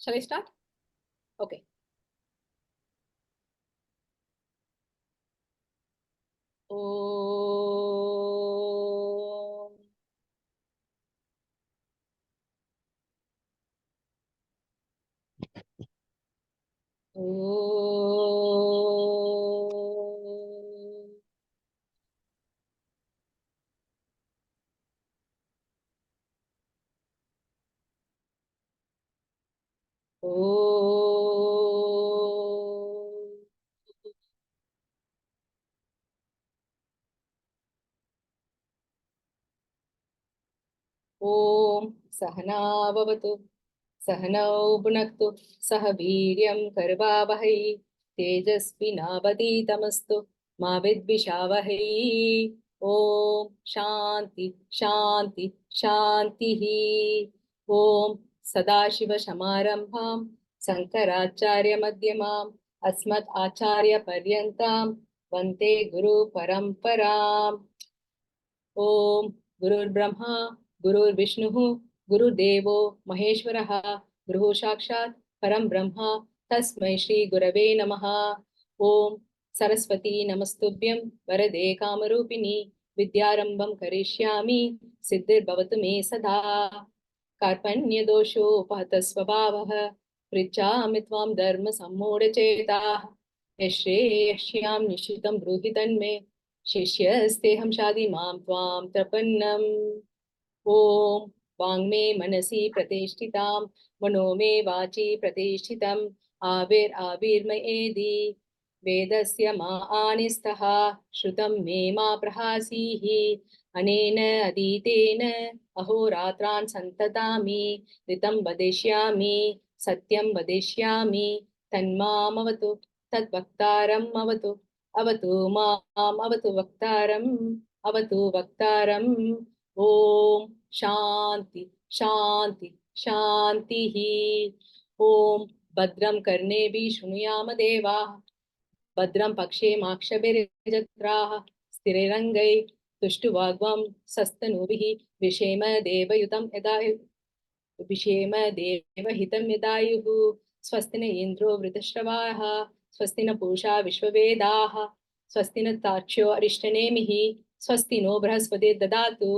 Shall I start? Okay. Om. Om. Om. ॐ सहना भवतु सहनौ भुनक्तु सह वीर्यं करवावहै तेजस्विनावधीतमस्तु मा विद्विषावहै ॐ शान्ति शान्ति शान्तिः ॐ सदाशिवसमारम्भां शङ्कराचार्यमध्यमाम् अस्मत् आचार्यपर्यन्तां वन्दे गुरुपरम्पराम् ओम गुरुर्ब्रह्मा गुरुर्विष्णुः गुरुदेवो महेश्वरः गुरुः साक्षात् परं ब्रह्म तस्मै श्री गुरवे नमः। ओम सरस्वती नमस्तुभ्यं वरदे कामरूपिणी विद्यारंभं करिष्यामि सिद्धिर्भवतु मे सदा। कार्पण्यदोषोपहत स्वभावः पृच्छामि त्वां धर्म सम्मूढचेताः यश्रेयश्यां निश्चितं ब्रूहि तन्मे शिष्यस्तेऽहं शाधि मां त्वां प्रपन्नम्। ॐ वाङ्मे मनसि प्रतिष्ठितां मनो मे वाचि प्रतिष्ठितम् आविर्मयेदि वेदस्य मा आनिस्तः श्रुतं मे मा प्रहासीः अनेन अधीतेन अहोरात्रान् सन्ततामि ऋतं वदिष्यामि सत्यं वदिष्यामि तन्मामवतु तद्वक्तारम् अवतु अवतु माम् अवतु वक्तारम् अवतु वक्तारम्। ओम शांति शांति शांतिः। ओम भद्रं कर्णेभिः शृणुयाम देवाः भद्रं पक्षेमाक्षभिर्यजत्राः स्थिरैरङ्गैः तुष्टुवाग्वं सस्तनूभिः विषेम देवयुतं यदायुः विषेम देवहितं यदायुः स्वस्ति न इन्द्रो वृतश्रवाः स्वस्ति न पूषा विश्ववेदाः स्वस्ति न तार्क्ष्यो अरिष्टनेमिः स्वस्ति नो बृहस्पतिर्ददातु।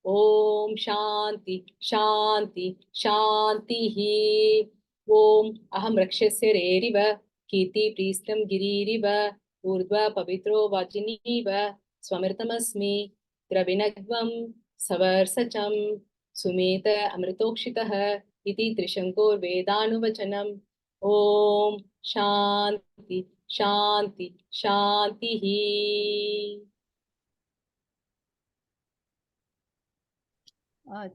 ओम शांति शांति शांतिः। ओम अहं रक्षस्य रेरिव कीर्तिप्रीस्तं गिरिरिव ऊर्ध्व पवित्रो वाजिनीव स्वमृतमस्मि द्रविणग्वं सवर्सचं सुमेत अमृतोक्षितः इति त्रिशङ्कोर्वेदानुवचनम्। ओम शांति शांति शांतिः।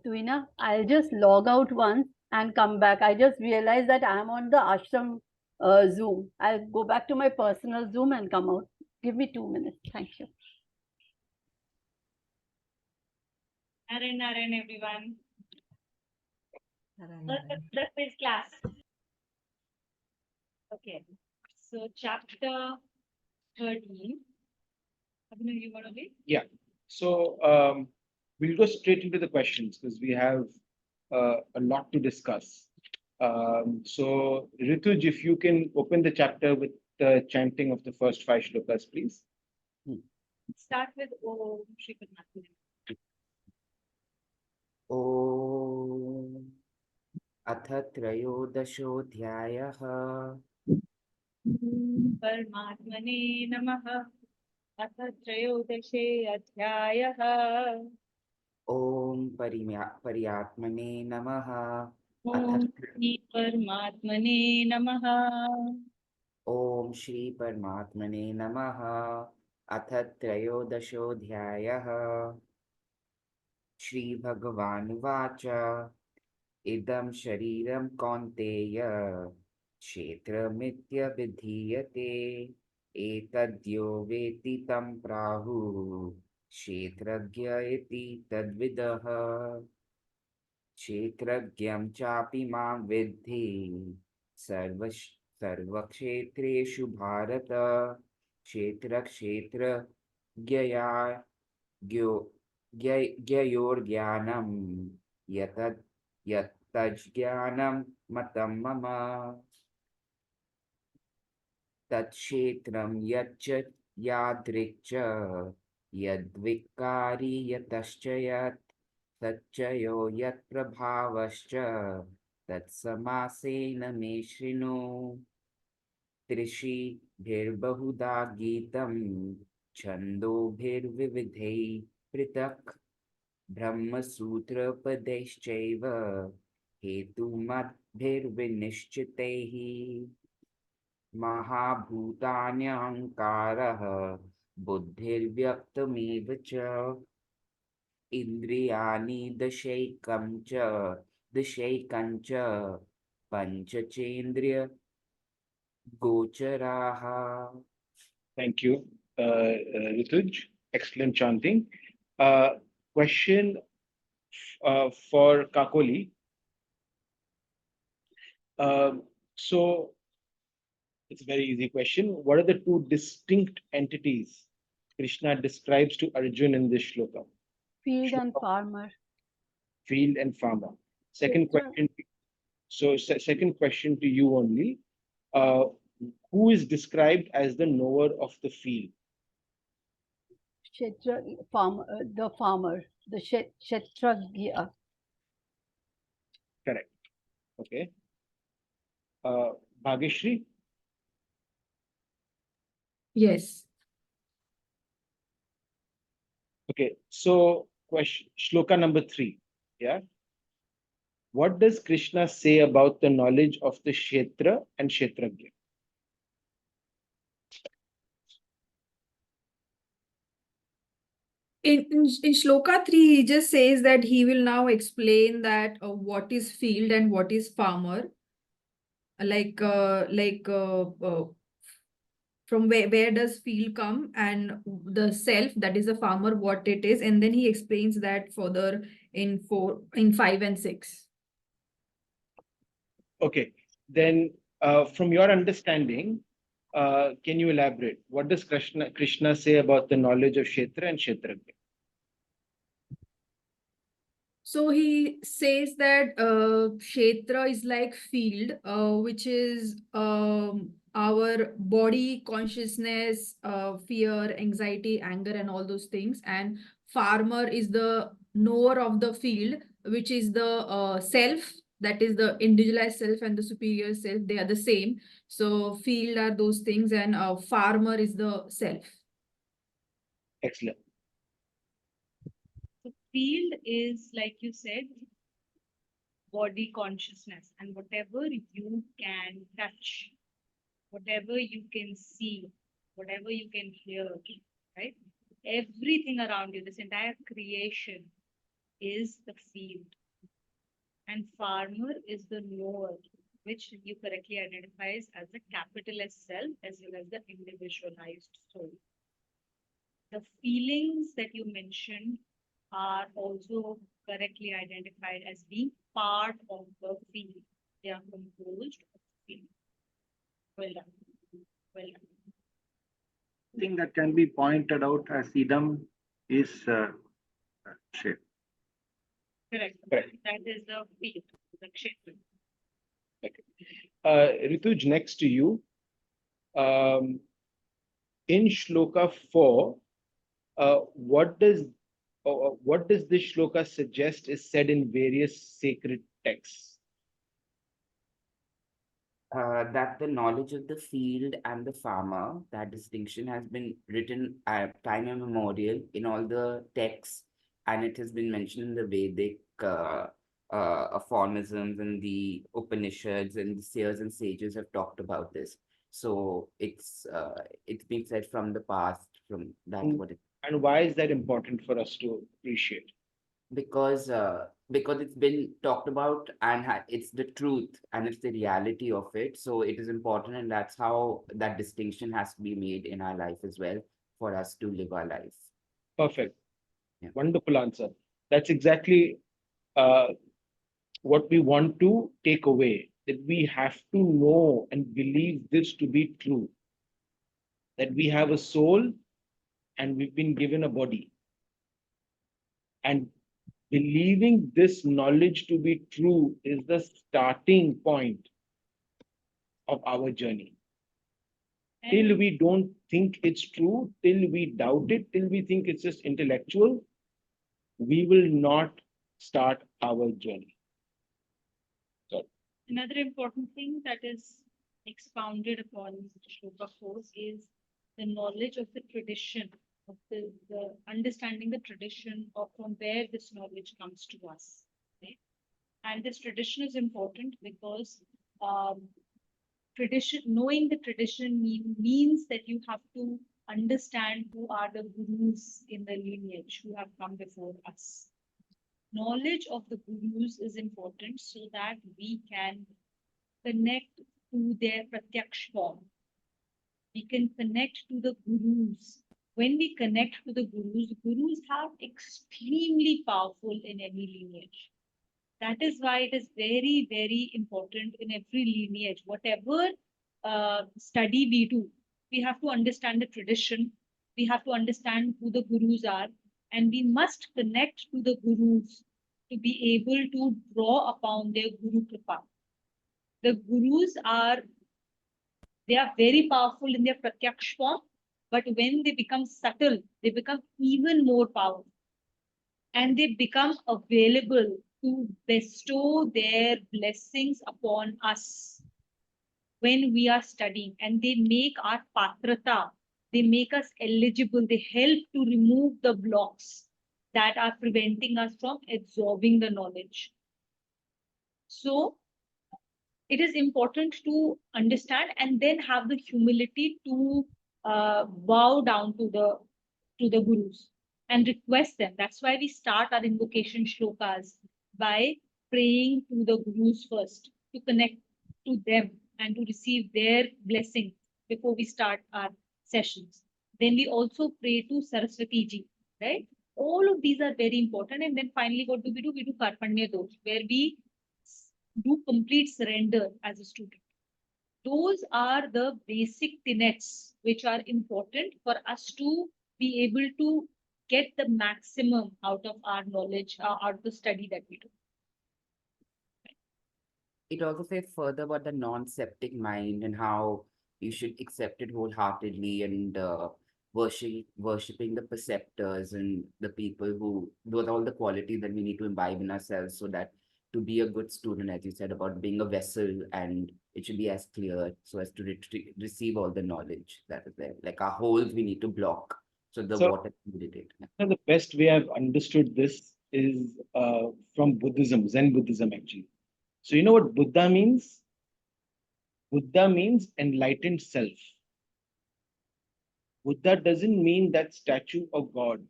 Tuina, I'll just log out once and come back. I just realized that I'm on the ashram Zoom. I'll go back to my personal Zoom and come out. Give me 2 minutes. Thank you. Naren, everyone. The quiz class. Okay. So chapter 13. Abhinav, you want to lead? Yeah. So we'll go straight into the questions because we have a lot to discuss. So Rituj, if you can open the chapter with the chanting of the first 5 shlokas, please. Start with Om Shri Paramatmane. ॐ अथ त्रयोदशोऽध्यायः परमात्मने नमः। अथ त्रयोदशे अध्यायः। ॐ पर्यात्मने नमः। ॐ श्री परमात्मने नमः। ॐ श्री परमात्मने नमः। अथ त्रयोदशोऽध्यायः। श्रीभगवानुवाच इदं शरीरं कौन्तेय क्षेत्रमित्यभिधीयते एतद्यो वेत्ति तं प्राहुः क्षेत्रज्ञ इति तद्विदः क्षेत्रज्ञं चापि मां विद्धि सर्वक्षेत्रेषु भारत क्षेत्रक्षेत्रज्ञया ज्ञयोर्ज्ञानं तज्ज्ञानं मतं मम तत्क्षेत्रं यच्च यादृक् च यद्विकारी यतश्च यत् तच्च यो यत्प्रभावश्च तत्समासेन मे शृणु ऋषिभिर्बहुधा गीतं छन्दोभिर्विविधैः पृथक् ब्रह्मसूत्रपदैश्चैव हेतुमद्भिर्विनिश्चितैः महाभूतान्यहङ्कारः बुद्धिर्व्यक्तमेव च इन्द्रियाणि दशैकञ्च पञ्चचेन्द्रिय गोचराः. Thank you, Rituj. Excellent chanting. Question for Kakoli. So it's a very easy question. What are the two distinct entities Krishna describes to Arjun in this shloka? Field and farmer. Field and farmer. Second Kshetra. question. So second question to you only. Who is described as the knower of the field? Kshetra, farmer, the farmer, the Kshetragya. Correct. Okay. Bhageshri. Yes. Okay. So question shloka number 3. Yeah. What does Krishna say about the knowledge of the Kshetra and Kshetragya? In Shloka 3, he just says that he will now explain that what is field and what is farmer. From where does field come, and the self, that is the farmer, what it is, and then he explains that further in 5 and 6. Okay. Then from your understanding, can you elaborate? What does Krishna say about the knowledge of Kshetra and Kshetragya? So he says that Kshetra is like field, which is our body, consciousness, fear, anxiety, anger, and all those things. And farmer is the knower of the field, which is the self, that is the individualized self and the superior self. They are the same. So field are those things, and farmer is the self. Excellent. The field is, like you said, body consciousness, and whatever you can touch, whatever you can see, whatever you can hear, right? Everything around you, this entire creation is the field. And farmer is the knower, which you correctly identifies as the capital S self as well as the individualized soul. The feelings that you mentioned are also correctly identified as being part of the field. They are composed of field. Well done. Well done. Thing that can be pointed out as idam is shape. Correct. Correct. That is the field, the kshetra. Rituj, next to you. In shloka 4, what does this shloka suggest is said in various sacred texts? That the knowledge of the field and the farmer, that distinction has been written time immemorial in all the texts, and it has been mentioned in the Vedic aphorisms and the Upanishads, and the seers and sages have talked about this. So it's been said from the past, from that what it. And why is that important for us to appreciate? Because it's been talked about, and it's the truth and it's the reality of it, so it is important, and that's how that distinction has to be made in our life as well, for us to live our life. Perfect. Yeah. Wonderful answer. That's exactly what we want to take away, that we have to know and believe this to be true, that we have a soul and we've been given a body. And Believing this knowledge to be true is the starting point of our journey. Till And we don't think it's true, till we doubt it, till we think it's just intellectual, we will not start our journey. another important thing that is expounded upon in Shloka 4 is the knowledge of the tradition, of the understanding the tradition of from where this knowledge comes to us. Right? And this tradition is important because tradition, knowing the tradition means that you have to understand who are the gurus in the lineage who have come before us. Knowledge of the gurus is important so that we can connect to their pratyaksh form. We can connect to the gurus. When we connect to the gurus have extremely powerful in any lineage. That is why it is very, very important in every lineage. Whatever study we do, we have to understand the tradition. We have to understand who the gurus are, and we must connect to the gurus to be able to draw upon their guru kripa. The gurus they are very powerful in their pratyaksh form, but when they become subtle, they become even more powerful. And they become available to bestow their blessings upon us when we are studying, and they make our patrata, they make us eligible, they help to remove the blocks that are preventing us from absorbing the knowledge. So it is important to understand and then have the humility to bow down to the gurus and request them. That's why we start our invocation shlokas by praying to the gurus first, to connect to them and to receive their blessing before we start our sessions. Then we also pray to Saraswati ji, right? All of these are very important. And then finally, what do? We do Karpanya Dosh, where we do complete surrender as a student. Those are the basic tenets which are important for us to be able to get the maximum out of our knowledge, out of the study that we do. It also says further about the non-septic mind and how you should accept it wholeheartedly and worshipping the preceptors and the people who, those are all the qualities that we need to imbibe in ourselves so that to be a good student, as you said, about being a vessel, and it should be as clear so as to receive all the knowledge that is there. Like our holes we need to block so the So- water can meditate. And the best way I've understood this is from Buddhism, Zen Buddhism actually. So you know what Buddha means? Buddha means enlightened self. Buddha doesn't mean that statue of God.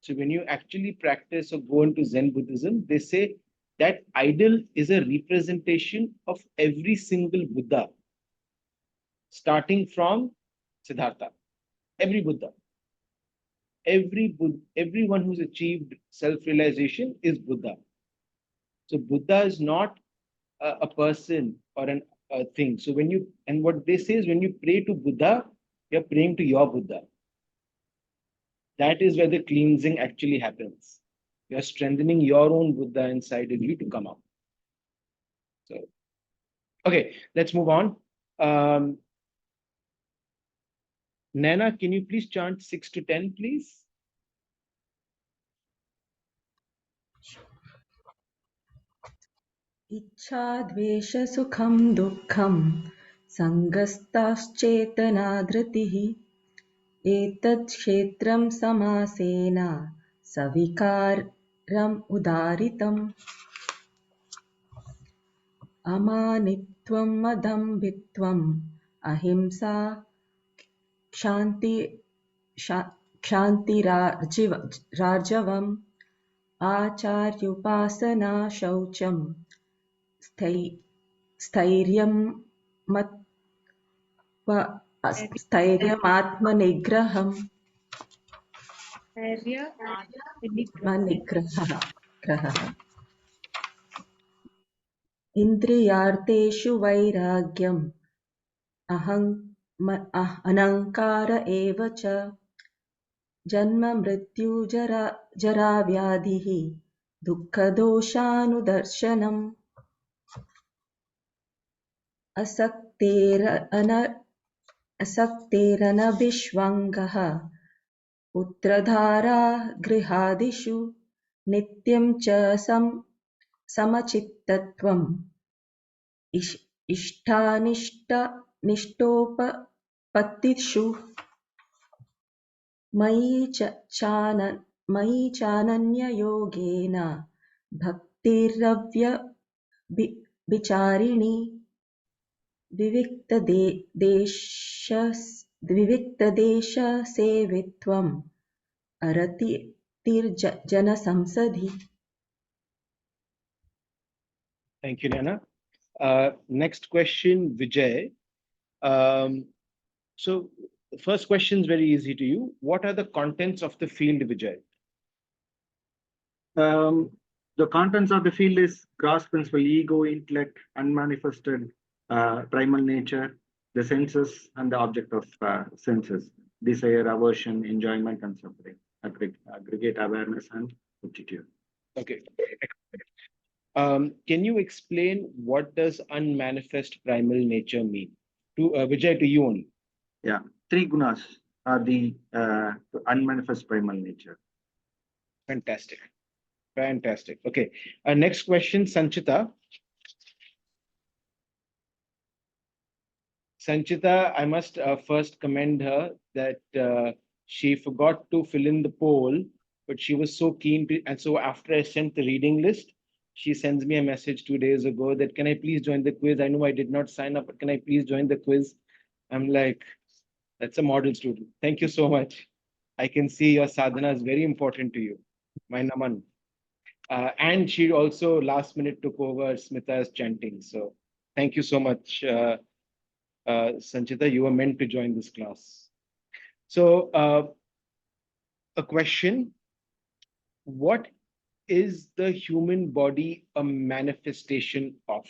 So when you actually practice or go into Zen Buddhism, they say that idol is a representation of every single Buddha, starting from Siddhartha. Every Buddha. Everyone who's achieved self-realization is Buddha. So Buddha is not a person or a thing. So what they say is when you pray to Buddha, you're praying to your Buddha. That is where the cleansing actually happens. You're strengthening your own Buddha inside of you to come out. So, okay, let's move on. Nana, can you please chant 6 to 10, please? इच्छा द्वेषसुखं दुःखं सङ्गस्ताश्चेतना धृतिः एतत् क्षेत्रं समासेन सविकारम् उदारितम् अमानित्वम् अदम्भित्वम् अहिंसा क्षान्तिरार्जवम् आचार्योपासना शौचं स्थैर्यमात्मनिग्रहम् निग्रहः इन्द्रियार्थेषु वैराग्यम् अहङ्कार एव च जन्म मृत्यु जरा व्याधिः दुःखदोषानुदर्शनम् असक्तेरनभिष्वङ्गः पुत्रधारा गृहादिषु नित्यं च समचित्तत्वम् इष्टानिष्टोपपत्तिषु मयि चानन्ययोगेन भक्तिरव्यभिचारिणी विविक्तदेशसेवित्वम् अरतिर्जनसंसदि. Thank you, Nana. Next question, Vijay. So the first question is very easy to you. What are the contents of the field, Vijay? The contents of the field is gross principle, ego, intellect, unmanifested primal nature, the senses, and the object of senses, desire, aversion, enjoyment, and suffering, aggregate awareness, and aptitude. Okay. Can you explain what does unmanifest primal nature mean? To Vijay, to you only. Yeah, three gunas are the unmanifest primal nature. Fantastic. Fantastic. Okay. Next question, Sanchita. Sanchita, I must first commend her that she forgot to fill in the poll, but she was so keen to, and so after I sent the reading list, she sends me a message 2 days ago that, can I please join the quiz? I know I did not sign up, but can I please join the quiz? I'm like, that's a model student. Thank you so much. I can see your sadhana is very important to you. My naman. And she also last minute took over Smita's chanting. So thank you so much, Sanchita. You were meant to join this class. So a question, what is the human body a manifestation of?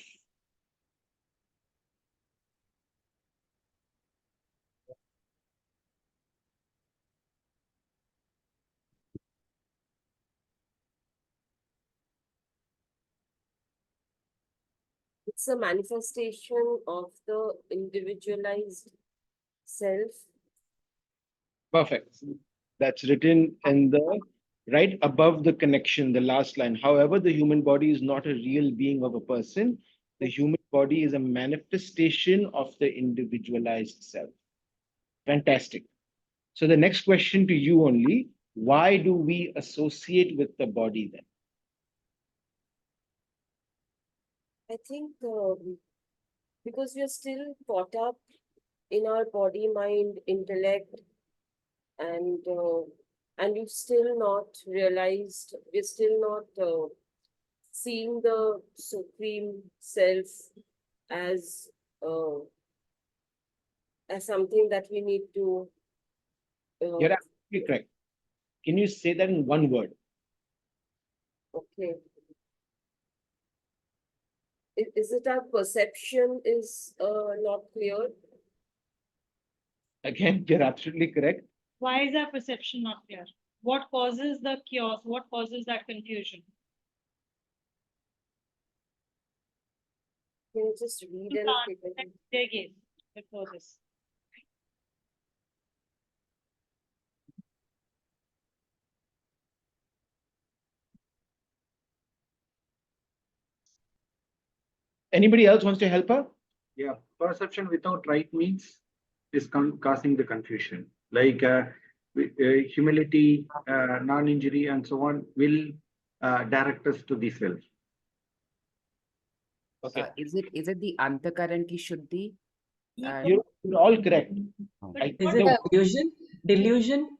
It's a manifestation of the individualized self. Perfect. That's written in the right above the connection, the last line. However, the human body is not a real being of a person. The human body is a manifestation of the individualized self. Fantastic. So the next question to you only, why do we associate with the body then? I think because we are still caught up in our body, mind, intellect, and we've still not realized, we're still not seeing the supreme self as uh, as something that we need to. You're absolutely correct. Can you say that in one word? Okay. Is it our perception is not clear? Again, you're absolutely correct. Why is our perception not clear? What causes the chaos? What causes that confusion? Can you just read You and can't. speak it? They gave before this. Anybody else wants to help her? Yeah, perception without right means is causing the confusion. Like humility, non-injury, and so on will direct us to the self. Okay. Is it the Antakaran ki Shuddhi? You're all correct. Is it delusion? Delusion?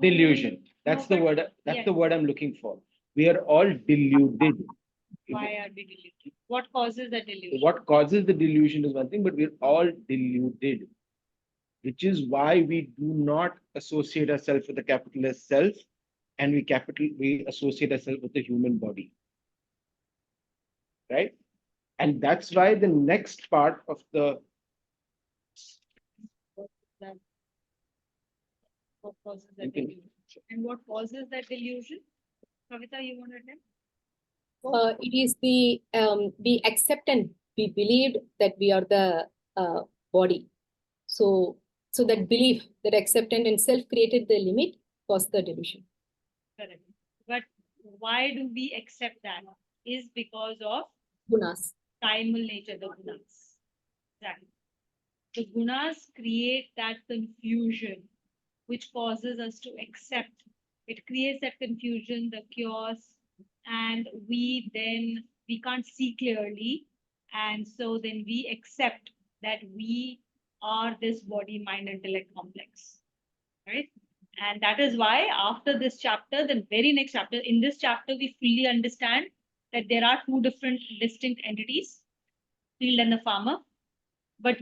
Delusion. That's the word. That's the word I'm looking for. We are all deluded. Why are we deluded? What causes the delusion? What causes the delusion is one thing, but we're all deluded, which is why we do not associate ourselves with the capital S self, and we associate ourselves with the human body. Right? And that's why the next part of the What causes that delusion? And what causes that delusion? Kavita, you want to attempt? It is we accept and we believed that we are the body. So that belief, that acceptance and self created the limit was the delusion. Correct. But why do we accept that? Is because of Gunas. primal nature, the gunas. Exactly. The gunas create that confusion, which causes us to accept. It creates that confusion, the chaos, and we can't see clearly, and so then we accept that we are this body, mind, intellect complex, right? And that is why after this chapter, the very next chapter, in this chapter, we fully understand that there are two different distinct entities, field and the farmer. But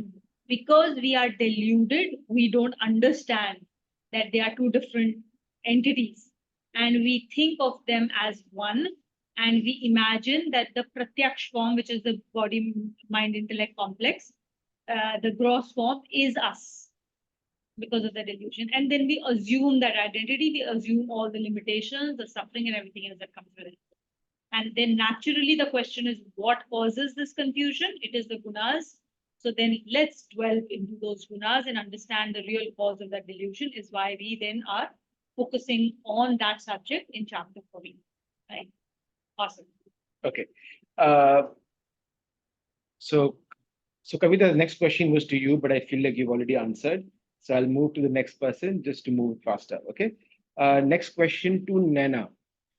because we are deluded, we don't understand that they are two different entities. And we think of them as one. And we imagine that the pratyaksh form, which is the body, mind, intellect complex, the gross form is us because of the delusion. And then we assume that identity, we assume all the limitations, the suffering, and everything else that comes with it. And then naturally, the question is what causes this confusion? It is the gunas. So then let's delve into those gunas and understand the real cause of that delusion, is why we then are focusing on that subject in chapter 14. Right? Awesome. Okay. So Kavita, the next question was to you, but I feel like you've already answered. So I'll move to the next person just to move faster. Okay. Next question to Nana.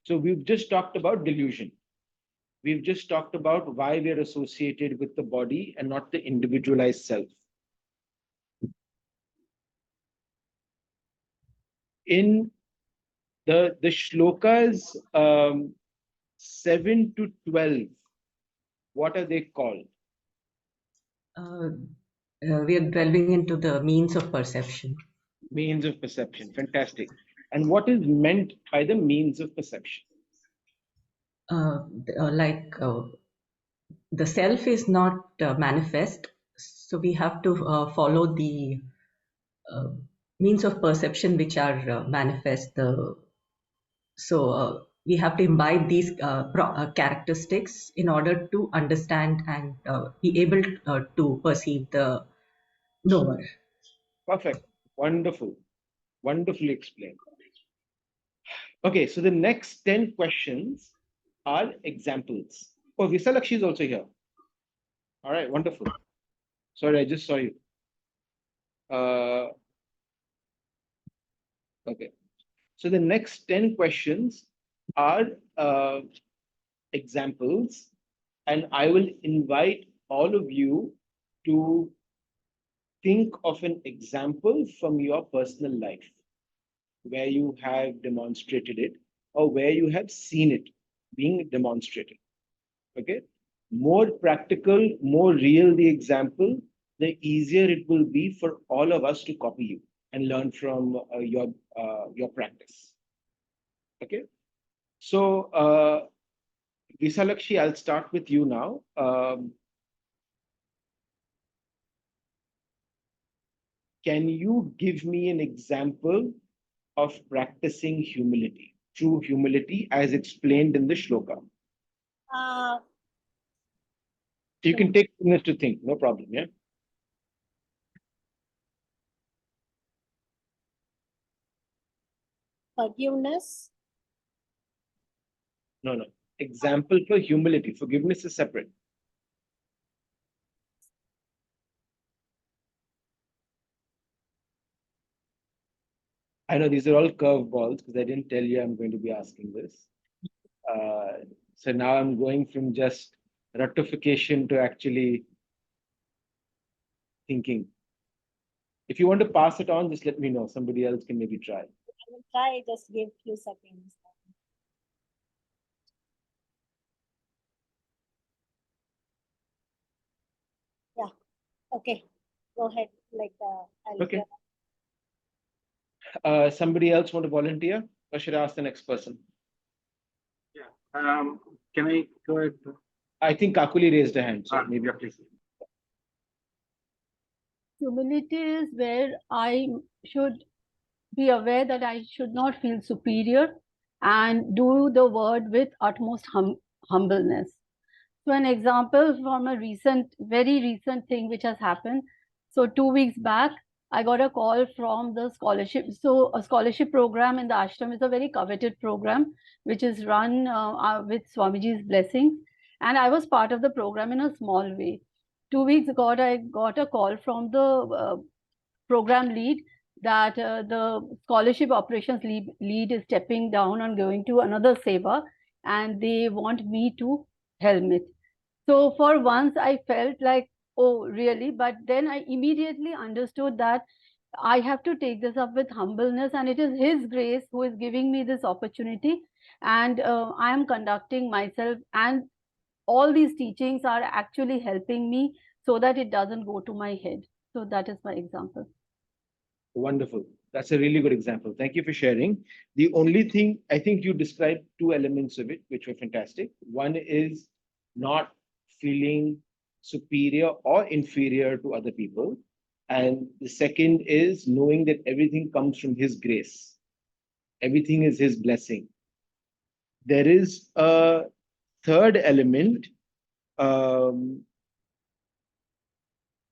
So we've just talked about delusion. We've just talked about why we're associated with the body and not the individualized self. In the shlokas 7 to 12, what are they called? We are delving into the means of perception. Means of perception. Fantastic. And what is meant by the means of perception? The self is not manifest, so we have to follow the means of perception which are manifest. We have to imbibe these characteristics in order to understand and be able to perceive the knower. Perfect. Wonderful. Wonderfully explained. Okay, so the next 10 questions are examples. Oh, Visalakshi is also here. All right, wonderful. Sorry, I just saw you. Okay. So the next 10 questions are examples, and I will invite all of you to think of an example from your personal life where you have demonstrated it or where you have seen it being demonstrated. Okay. More practical, more real the example, the easier it will be for all of us to copy you and learn from your practice. Okay. So, Visalakshi, I'll start with you now. Can you give me an example of practicing humility, true humility as explained in the shloka? You can take minutes to think, no problem, yeah? Forgiveness. No. Example for humility. Forgiveness is separate. I know these are all curveballs because I didn't tell you I'm going to be asking this. So now I'm going from just ratification to actually thinking. If you want to pass it on, just let me know. Somebody else can maybe try. I will try, just give few seconds. Yeah. Okay. Go ahead. I'll Okay. Somebody else want to volunteer, or should I ask the next person? Yeah. Can I go ahead? I think Kakuli raised a hand. So Maybe please. Humility is where I should be aware that I should not feel superior and do the word with utmost humbleness. So an example from a very recent thing which has happened. So 2 weeks back, I got a call from the scholarship. So a scholarship program in the ashram is a very coveted program, which is run with Swamiji's blessings. And I was part of the program in a small way. 2 weeks ago, I got a call from the program lead that the scholarship operations lead is stepping down and going to another seva, and they want me to helm it. So for once I felt like, oh, really? But then I immediately understood that I have to take this up with humbleness, and it is His grace who is giving me this opportunity. And I am conducting myself, and all these teachings are actually helping me so that it doesn't go to my head. So that is my example. Wonderful. That's a really good example. Thank you for sharing. The only thing, I think you described two elements of it, which were fantastic. One is not feeling superior or inferior to other people. And the second is knowing that everything comes from His grace. Everything is His blessing. There is a third element,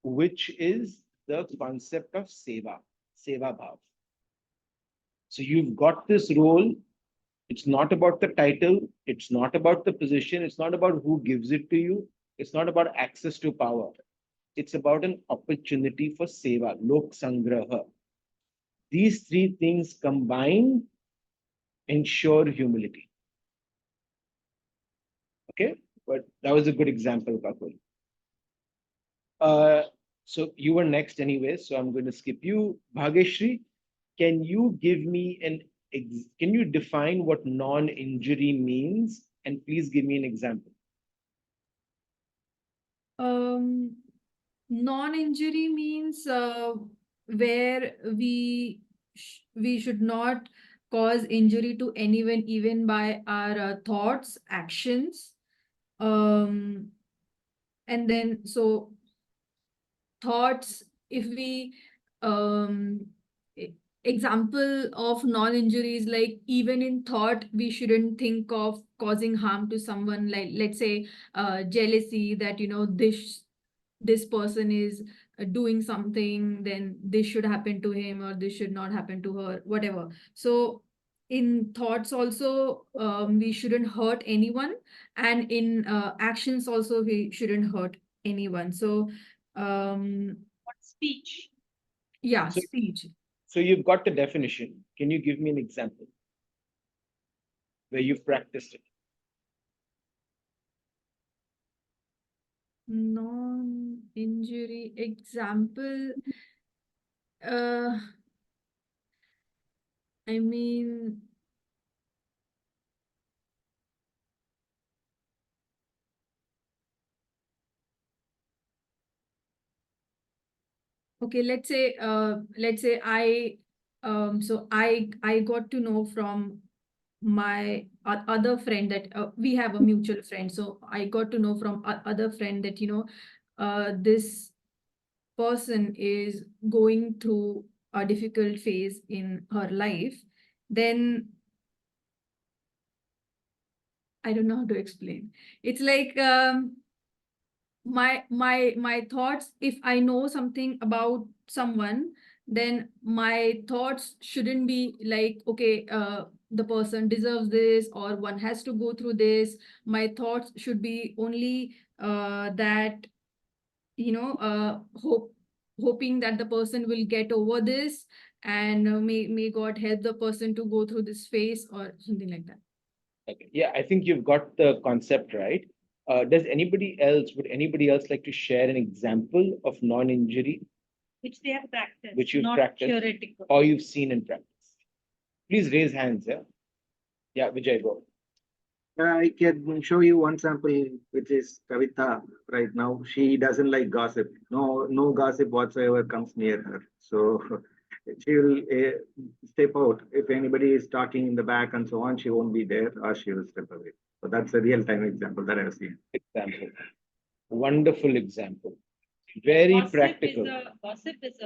which is the concept of seva bhav. So you've got this role. It's not about the title. It's not about the position. It's not about who gives it to you. It's not about access to power. It's about an opportunity for seva, lok sangraha. These three things combined ensure humility. Okay, but that was a good example, Kakul. So you were next anyway, so I'm going to skip you. Bhageshri, can you give me can you define what non-injury means? And please give me an example. Non-injury means where we should not cause injury to anyone, even by our thoughts, actions. And then so thoughts, if we example of non-injury is like, even in thought we shouldn't think of causing harm to someone, like let's say jealousy, that this person is doing something, then this should happen to him or this should not happen to her, whatever. So in thoughts also we shouldn't hurt anyone, and in actions also we shouldn't hurt anyone. So What speech? yeah, So- speech. So you've got the definition. Can you give me an example where you've practiced it? Non-injury example. I mean, okay, let's say I so I got to know from my other friend that we have a mutual friend. So I got to know from other friend that this person is going through a difficult phase in her life. Then I don't know how to explain. It's like my thoughts, if I know something about someone, then my thoughts shouldn't be like, okay, the person deserves this, or one has to go through this. My thoughts should be only that hoping that the person will get over this, and may God help the person to go through this phase or something like that. Okay. Yeah, I think you've got the concept right. Would anybody else like to share an example of non-injury Which they have practiced, which you've not practiced theoretical. or you've seen in practice? Please raise hands. Yeah, Vijay, go. I can show you one sample, which is Kavita right now. She doesn't like gossip. No gossip whatsoever comes near her. So she will step out. If anybody is talking in the back and so on, she won't be there, or she will step away. So that's a real-time example that I've seen. Example. Wonderful example. Very practical. Gossip is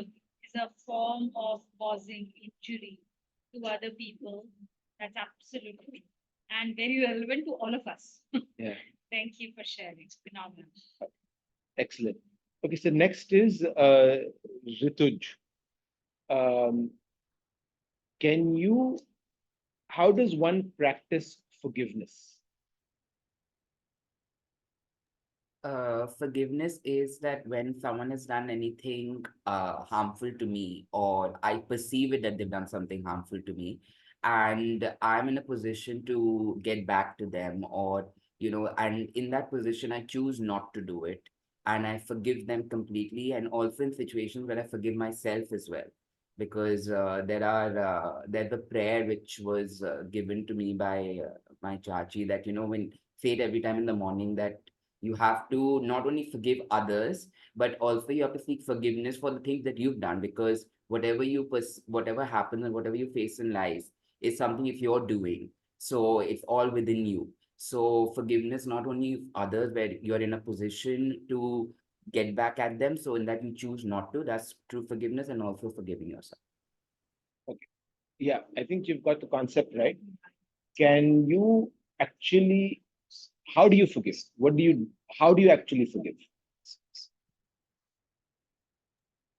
a form of causing injury to other people That's absolutely true. And very relevant to all of us. Yeah. Thank you for sharing. Phenomenal. Excellent. Okay, so next is Rituj. Um, how does one practice forgiveness? Forgiveness is that when someone has done anything harmful to me, or I perceive it that they've done something harmful to me, and I'm in a position to get back to them, or and in that position, I choose not to do it, and I forgive them completely, and also in situations where I forgive myself as well, because there's a prayer which was given to me by my chachi, that when say it every time in the morning, that you have to not only forgive others, but also you have to seek forgiveness for the things that you've done, because whatever happens and whatever you face in life is something if you're doing, so it's all within you. So forgiveness not only of others where you're in a position to get back at them, so in that you choose not to, that's true forgiveness, and also forgiving yourself. Okay. Yeah, I think you've got the concept right. Can you actually, how do you forgive? How do you actually forgive?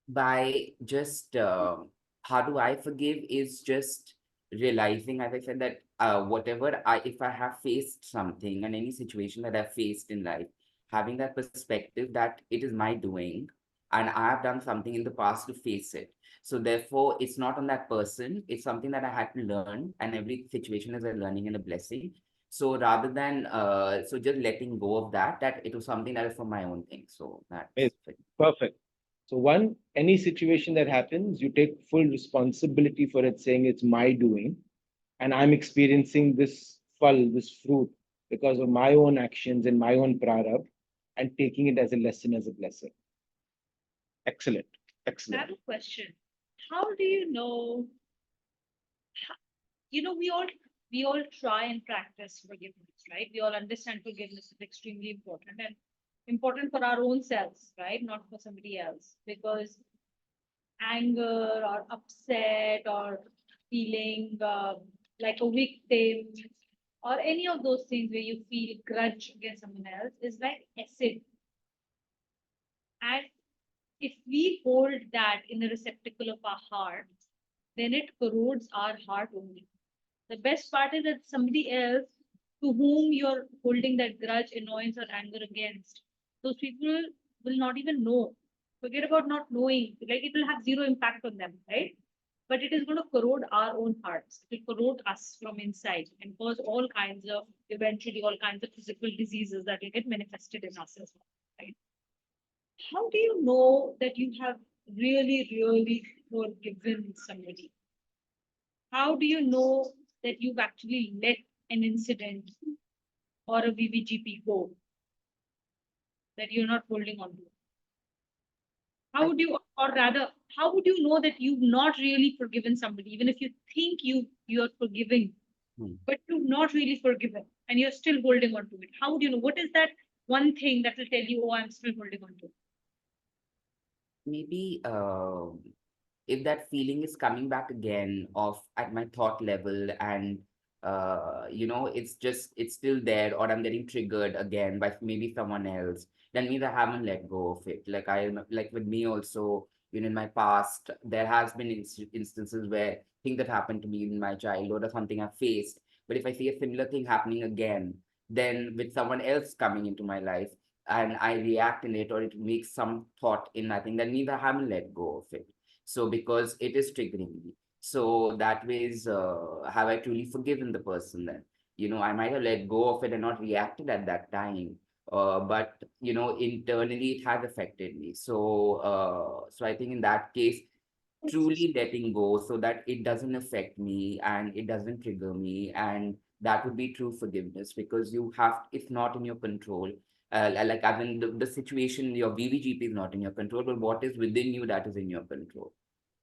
By just how do I forgive is just realizing, as I said, that if I have faced something and any situation that I've faced in life, having that perspective that it is my doing and I have done something in the past to face it. So therefore, it's not on that person, it's something that I had to learn, and every situation is a learning and a blessing. So rather than so just letting go of that it was something that is for my own thing. So that's Yes, it. perfect. So any situation that happens, you take full responsibility for it, saying it's my doing, and I'm experiencing this this fruit, because of my own actions and my own prarabdha, and taking it as a lesson, as a blessing. Excellent. I Excellent. have a question. How do you know? We all try and practice forgiveness, right? We all understand forgiveness is extremely important and important for our own selves, right? Not for somebody else. Because anger or upset or feeling like a victim or any of those things where you feel grudge against someone else is like acid. And if we hold that in the receptacle of our heart, then it corrodes our heart only. The best part is that somebody else to whom you're holding that grudge, annoyance, or anger against, those people will not even know. Forget about not knowing, like it will have zero impact on them, right? But it is going to corrode our own hearts. It will corrode us from inside and cause eventually all kinds of physical diseases that will get manifested in us as well, right? How do you know that you have really, really forgiven somebody? How do you know that you've actually let an incident or a VVGP go that you're not holding on to? How would you, or rather, how would you know that you've not really forgiven somebody, even if you think you're forgiving, but you've not really forgiven and you're still holding on to it? How would you know? What is that one thing that will tell you, oh, I'm still holding on to it? Maybe if that feeling is coming back again of at my thought level, and it's still there, or I'm getting triggered again by maybe someone else, then means I haven't let go of it. Like with me also, in my past there has been instances where things that happened to me in my childhood or something I faced, but if I see a similar thing happening again, then with someone else coming into my life and I react in it, or it makes some thought in that thing, that means I haven't let go of it. So because it is triggering me. So that way is, have I truly forgiven the person then? I might have let go of it and not reacted at that time. But internally it has affected me. So I think in that case, truly letting go so that it doesn't affect me and it doesn't trigger me, and that would be true forgiveness, because it's not in your control. Like as in the situation, your VVGP is not in your control, but what is within you, that is in your control.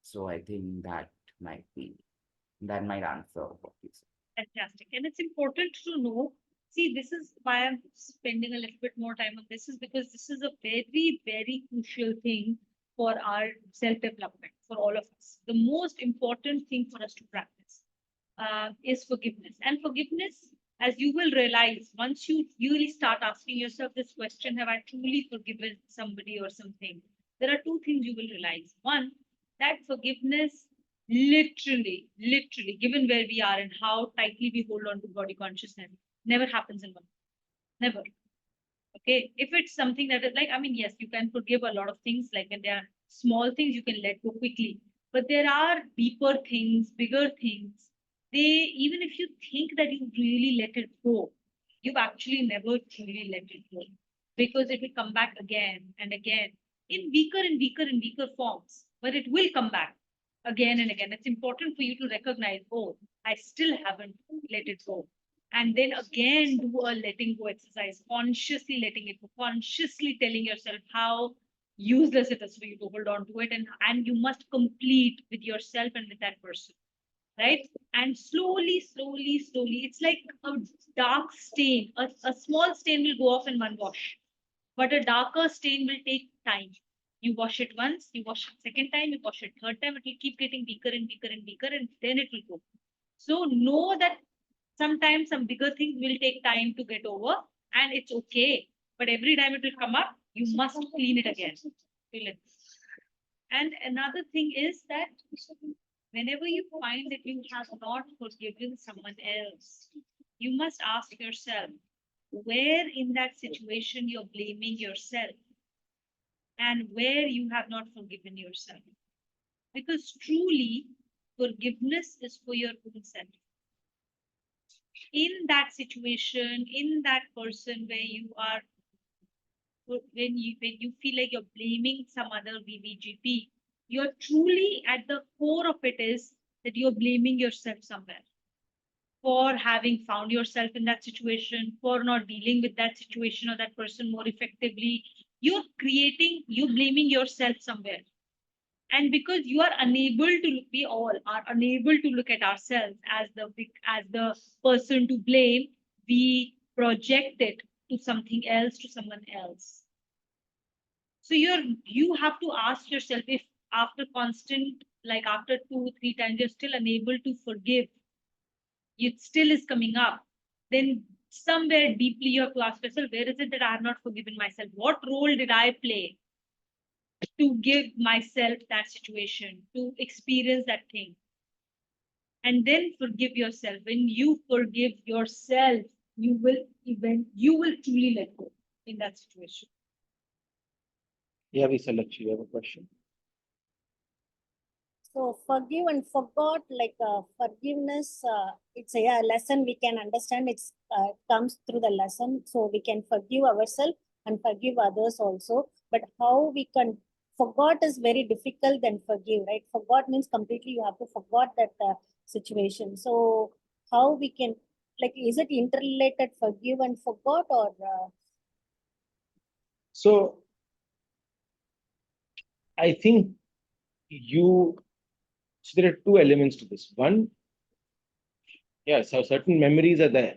So I think that might answer what you said. Fantastic. And it's important to know. See, this is why I'm spending a little bit more time on this, is because this is a very, very crucial thing for our self-development, for all of us. The most important thing for us to practice. is forgiveness. And forgiveness, as you will realize, once you really start asking yourself this question, have I truly forgiven somebody or something? There are two things you will realize. One, that forgiveness literally, given where we are and how tightly we hold on to body consciousness, never happens in one. Never. Okay. If it's something that is like, I mean, yes, you can forgive a lot of things, like when there are small things, you can let go quickly. But there are deeper things, bigger things. Even if you think that you really let it go, you've actually never truly let it go. Because it will come back again and again in weaker and weaker and weaker forms. But it will come back again and again. It's important for you to recognize, oh, I still haven't let it go. And then again do a letting go exercise, consciously letting it go, consciously telling yourself how useless it is for you to hold on to it, and you must complete with yourself and with that person, right? And slowly, it's like a dark stain. A small stain will go off in one wash, but a darker stain will take time. You wash it once, you wash it second time, you wash it third time, it will keep getting weaker and weaker and weaker, and then it will go. So know that sometimes some bigger things will take time to get over, and it's okay. But every time it will come up, you must clean it again. Feel it. And another thing is that whenever you find that you have not forgiven someone else, you must ask yourself where in that situation you're blaming yourself and where you have not forgiven yourself. Because truly, forgiveness is for your own self. In that situation, in that person where you are, when you feel like you're blaming some other BBGP, you're truly at the core of it is that you're blaming yourself somewhere for having found yourself in that situation, for not dealing with that situation or that person more effectively. You're blaming yourself somewhere. And because you are unable to we all are unable to look at ourselves as the person to blame, we project it to something else, to someone else. So you have to ask yourself, if after constant, like after 2-3 times, you're still unable to forgive, it still is coming up, then somewhere deeply you have to ask yourself, where is it that I have not forgiven myself? What role did I play to give myself that situation, to experience that thing? And then forgive yourself. When you forgive yourself, you will truly let go in that situation. Yeah, Visalakshi, you have a question? So forgive and forgot, like forgiveness, it's a lesson we can understand. It's comes through the lesson, so we can forgive ourselves and forgive others also. But how we can forgot is very difficult than forgive, right? Forgot means completely you have to forgot that situation. So how we can, like, is it interrelated, forgive and forgot, or? So I think so there are two elements to this. One, yeah, so certain memories are there,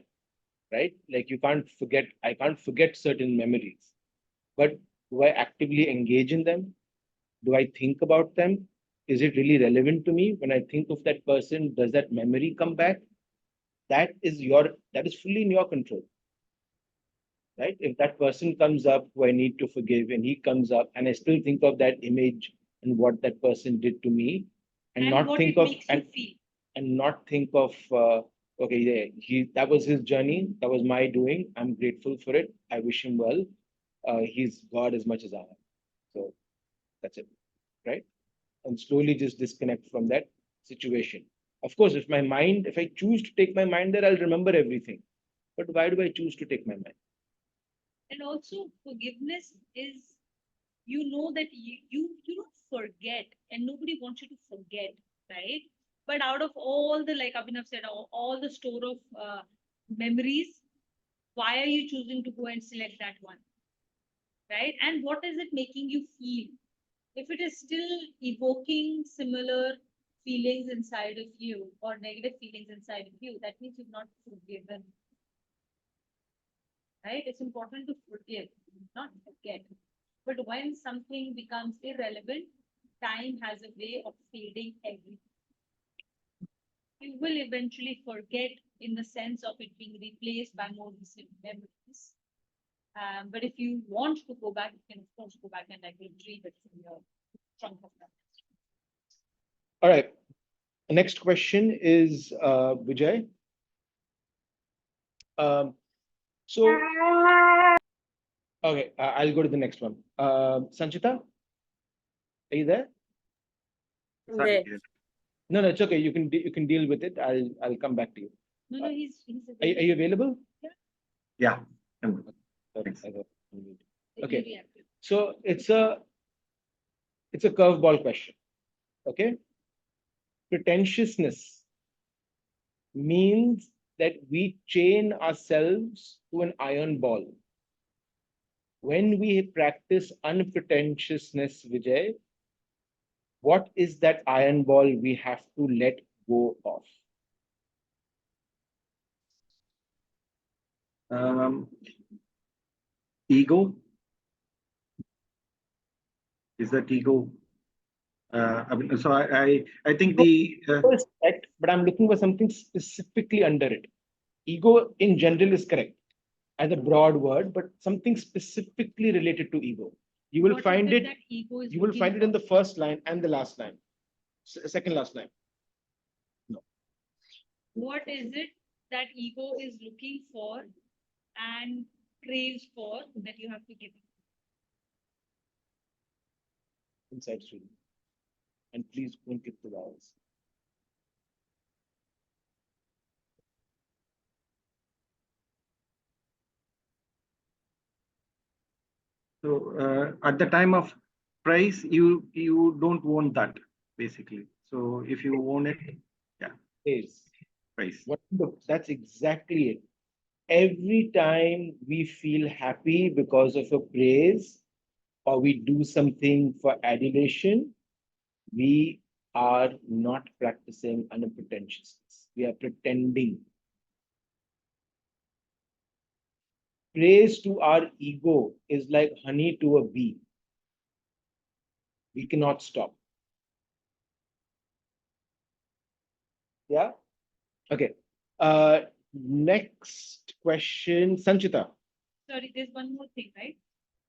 right? Like I can't forget certain memories, but do I actively engage in them? Do I think about them? Is it really relevant to me? When I think of that person, does that memory come back? That is fully in your control, right? If that person comes up who I need to forgive and he comes up and I still think of that image and what that person did to me, and not what think it of makes you feel. and not think of okay, yeah, that was his journey, that was my doing. I'm grateful for it. I wish him well. He's God as much as I am. So that's it, right? And slowly just disconnect from that situation. Of course, if I choose to take my mind there, I'll remember everything. But why do I choose to take my mind? And also forgiveness is, you know that you don't forget, and nobody wants you to forget, right? But out of all the, like Abhinav said, all the store of memories, why are you choosing to go and select that one, right? And what is it making you feel? If it is still evoking similar feelings inside of you or negative feelings inside of you, that means you've not forgiven, right? It's important to forgive, not forget. But when something becomes irrelevant, time has a way of fading everything. you will eventually forget in the sense of it being replaced by more recent memories. But if you want to go back, you can of course go back and like retrieve it from your trunk of memories. All right. The next question is Vijay. So, okay, I'll go to the next one. Sanchita, are you there? There. No, it's okay. You can deal with it. I'll come back to you. No, he's Are you available? Yeah. Okay. Thanks. Okay. reactive. So it's a curveball question. Okay. Pretentiousness means that we chain ourselves to an iron ball. When we practice unpretentiousness, Vijay, what is that iron ball we have to let go of? Ego. Is that ego? I mean, so I think the Ego is correct, but I'm looking for something specifically under it. Ego in general is correct as a broad word, but something specifically related to ego. You will What is find it. that ego is You will looking find it in for? the first line and the last line, second last line. What is it that ego is looking for and craves for that you have to give it? Inside student. And please don't click the vowels. So at the time of price, you don't own that basically. So if you own it, Praise. price. That's exactly it. Every time we feel happy because of a praise or we do something for adulation, we are not practicing unpretentiousness. We are pretending. Praise to our ego is like honey to a bee. We cannot stop. Yeah? Okay. Next question, Sanchita. Sorry, there's one more thing, right?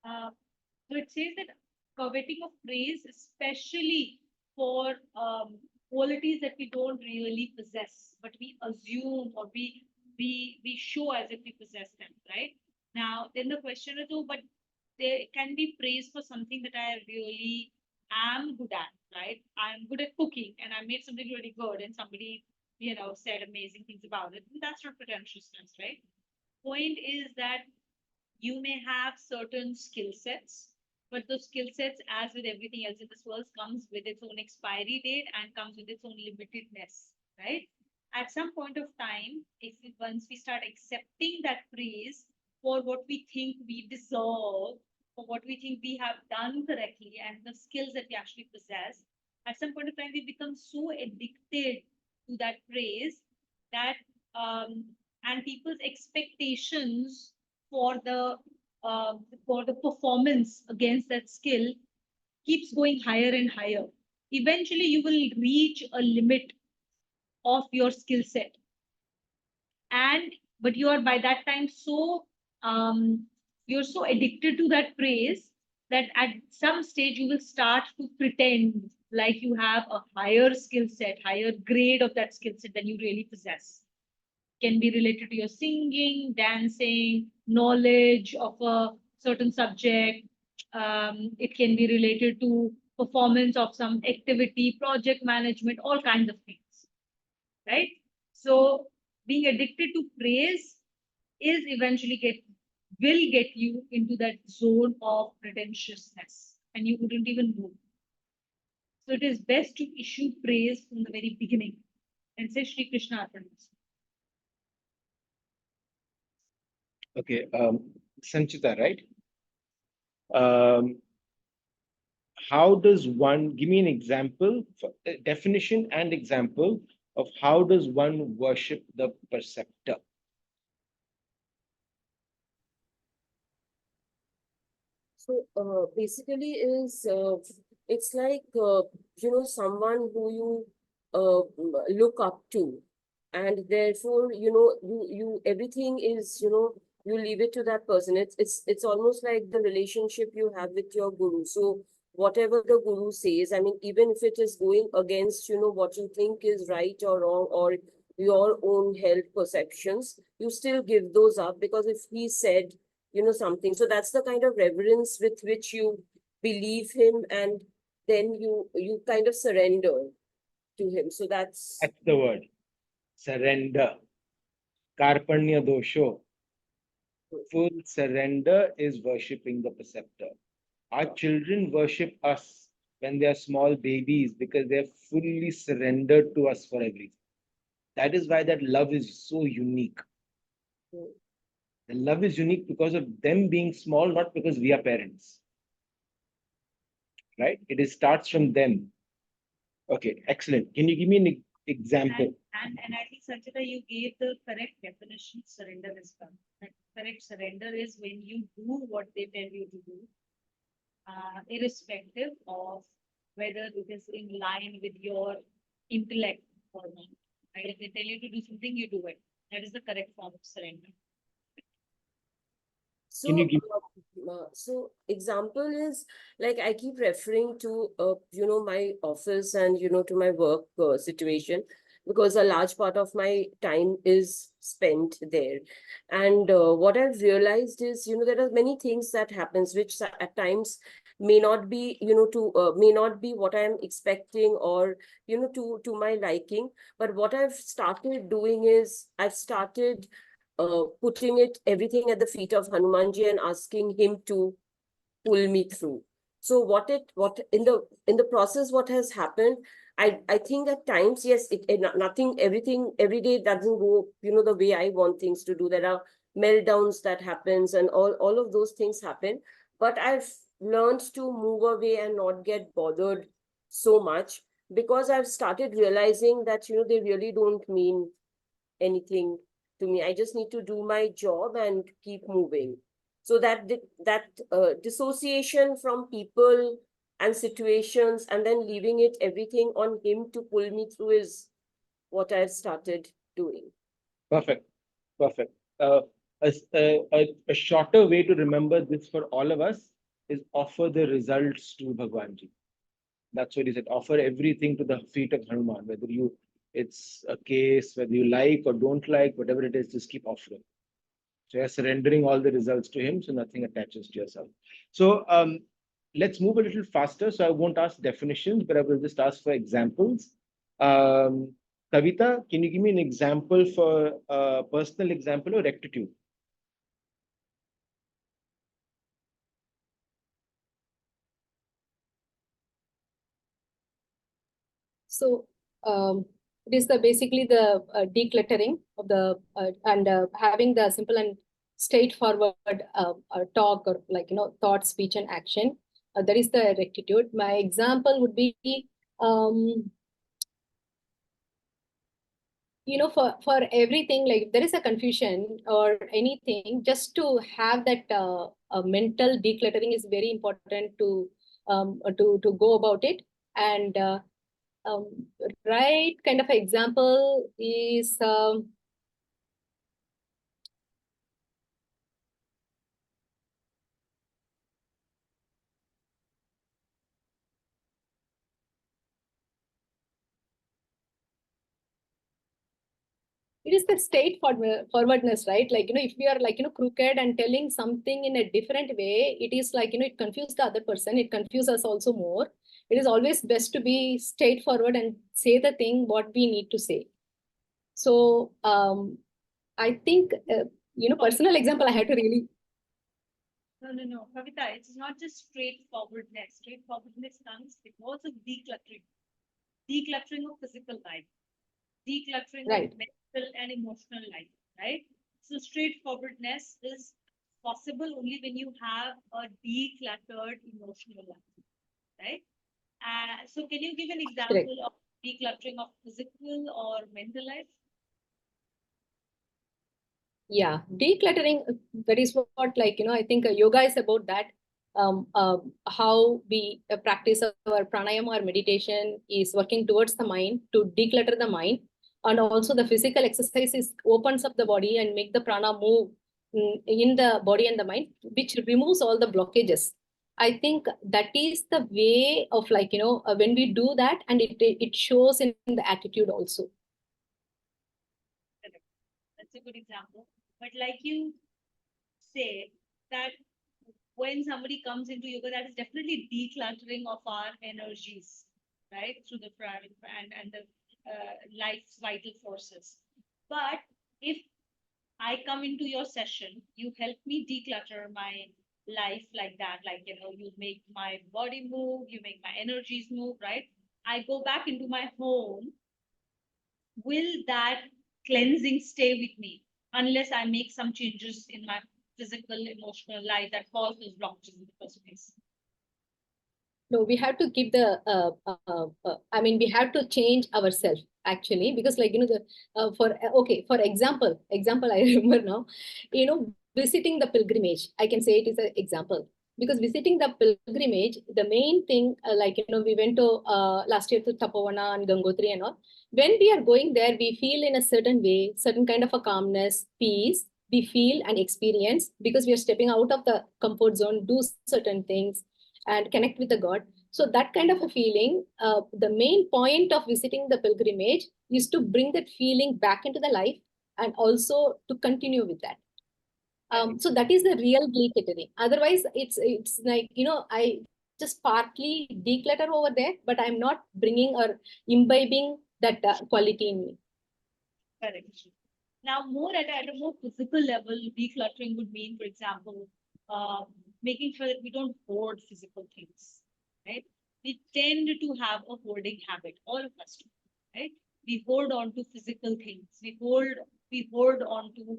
So it says that coveting of praise, especially for qualities that we don't really possess, but we assume or we show as if we possess them, right? Now, then the question is, oh, but there can be praise for something that I really am good at, right? I'm good at cooking and I made something really good and somebody, said amazing things about it. And that's not pretentiousness, right? Point is that you may have certain skill sets, but those skill sets, as with everything else in this world, comes with its own expiry date and comes with its own limitedness, right? At some point of time, once we start accepting that praise for what we think we deserve, for what we think we have done correctly, and the skills that we actually possess, at some point of time, we become so addicted to that praise that and people's expectations for the performance against that skill keeps going higher and higher. Eventually, you will reach a limit of your skill set, but you are by that time so you're so addicted to that praise that at some stage you will start to pretend like you have a higher skill set, higher grade of that skill set than you really possess. Can be related to your singing, dancing, knowledge of a certain subject. It can be related to performance of some activity, project management, all kinds of things, right? So being addicted to praise is eventually will get you into that zone of pretentiousness and you wouldn't even know. So it is best to issue praise from the very beginning and say Shri Krishna Arpanamastu. Okay, Sanchita, right? How does one give me an example, definition and example of how does one worship the perceptor? So basically is it's like someone who you look up to. And therefore, you everything is, you leave it to that person. It's almost like the relationship you have with your guru. So whatever the guru says, I mean, even if it is going against, what you think is right or wrong, or your own health perceptions, you still give those up, because if he said, something, so that's the kind of reverence with which you believe him, and then you kind of surrender to him. So that's the word. Surrender. Karpanya dosho. Full surrender is worshipping the preceptor. Our children worship us when they are small babies because they're fully surrendered to us for everything. That is why that love is so unique. The love is unique because of them being small, not because we are parents. Right? It starts from them. Okay, excellent. Can you give me an example? And I think, Sanchita, you gave the correct definition of surrender as well. Like, correct surrender is when you do what they tell you to do, irrespective of whether it is in line with your intellect or not. Right? If they tell you to do something, you do it. That is the correct form of surrender. so. Can you give- So example is, like, I keep referring to my office and to my work situation, because a large part of my time is spent there. And what I've realized is, there are many things that happens which at times may not be, may not be what I'm expecting, or to my liking. But what I've started doing is, I've started putting everything at the feet of Hanumanji and asking him to pull me through. So what in the process, what has happened, I think at times, yes, nothing, everything every day doesn't go, the way I want things to do. There are meltdowns that happens, and all of those things happen. But I've learned to move away and not get bothered so much, because I've started realizing that, they really don't mean anything to me. I just need to do my job and keep moving. So that dissociation from people and situations, and then leaving it everything on him to pull me through, is what I've started doing. Perfect. Perfect. A shorter way to remember this for all of us is offer the results to Bhagwanji. That's what he said. Offer everything to the feet of Hanuman, whether it's a case, whether you like or don't like, whatever it is, just keep offering. So you're surrendering all the results to him, so nothing attaches to yourself. So let's move a little faster. So I won't ask definitions, but I will just ask for examples. Kavita, can you give me an example for a personal example of rectitude? So it is basically the decluttering of the and having the simple and straightforward talk, or thought, speech, and action. That is the rectitude. My example would be for everything, like there is a confusion or anything, just to have that mental decluttering is very important to go about it. And right kind of example is it is the forwardness, right? Like, if we are crooked and telling something in a different way, it is like, it confuses the other person, it confuses us also more. It is always best to be straightforward and say the thing what we need to say. So I think, personal example, I had to really. No, Kavita, it's not just straightforwardness. Straightforwardness comes because of decluttering. Decluttering of physical life. Decluttering Right. of mental and emotional life, right? So straightforwardness is possible only when you have a decluttered emotional life, right? So can you give an example of decluttering of physical or mental life? Yeah, decluttering, that is what, I think yoga is about that. how we practice our pranayama or meditation is working towards the mind to declutter the mind. And also the physical exercises opens up the body and make the prana move in the body and the mind, which removes all the blockages. I think that is the way of like, when we do that, and it shows in the attitude also. That's a good example. But like you say that when somebody comes into yoga, that is definitely decluttering of our energies, right? Through the prana and the life's vital forces. But if I come into your session, you help me declutter my life like that. Like, you make my body move, you make my energies move, right? I go back into my home. Will that cleansing stay with me unless I make some changes in my physical, emotional life that cause those blockages in the first place? No, we have to keep the, we have to change ourselves actually, because like, for example, I remember now, visiting the pilgrimage, I can say it is an example. Because visiting the pilgrimage, the main thing, we went to last year to Tapovana and Gangotri and all. When we are going there, we feel in a certain way, certain kind of a calmness, peace, we feel and experience because we are stepping out of the comfort zone, do certain things and connect with the God. So that kind of a feeling, the main point of visiting the pilgrimage is to bring that feeling back into the life and also to continue with that. So that is the real decluttering. Otherwise, it's like, I just partly declutter over there, but I'm not bringing or imbibing that quality in me. Correct. Now, more at a more physical level, decluttering would mean, for example, making sure that we don't hoard physical things, right? We tend to have a hoarding habit, all of us do, right? We hold on to physical things. We hold on to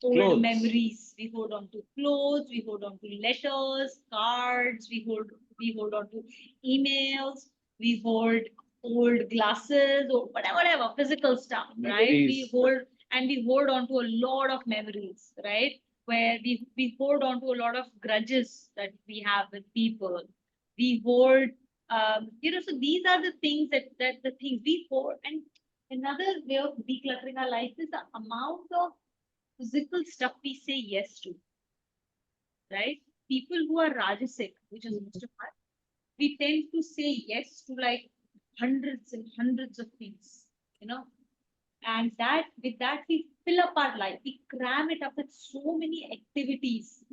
old Clothes. memories. We hold on to clothes. We hold on to letters, cards. We hold on to emails. We hold old glasses or whatever physical stuff, right? We hold on to a lot of memories, right? Where we hold on to a lot of grudges that we have with people. We hold, so these are the things that the things we hold. And another way of decluttering our life is the amount of physical stuff we say yes to, right? People who are rajasic, which is most of us, we tend to say yes to like hundreds and hundreds of things, and with that we fill up our life, we cram it up with so many activities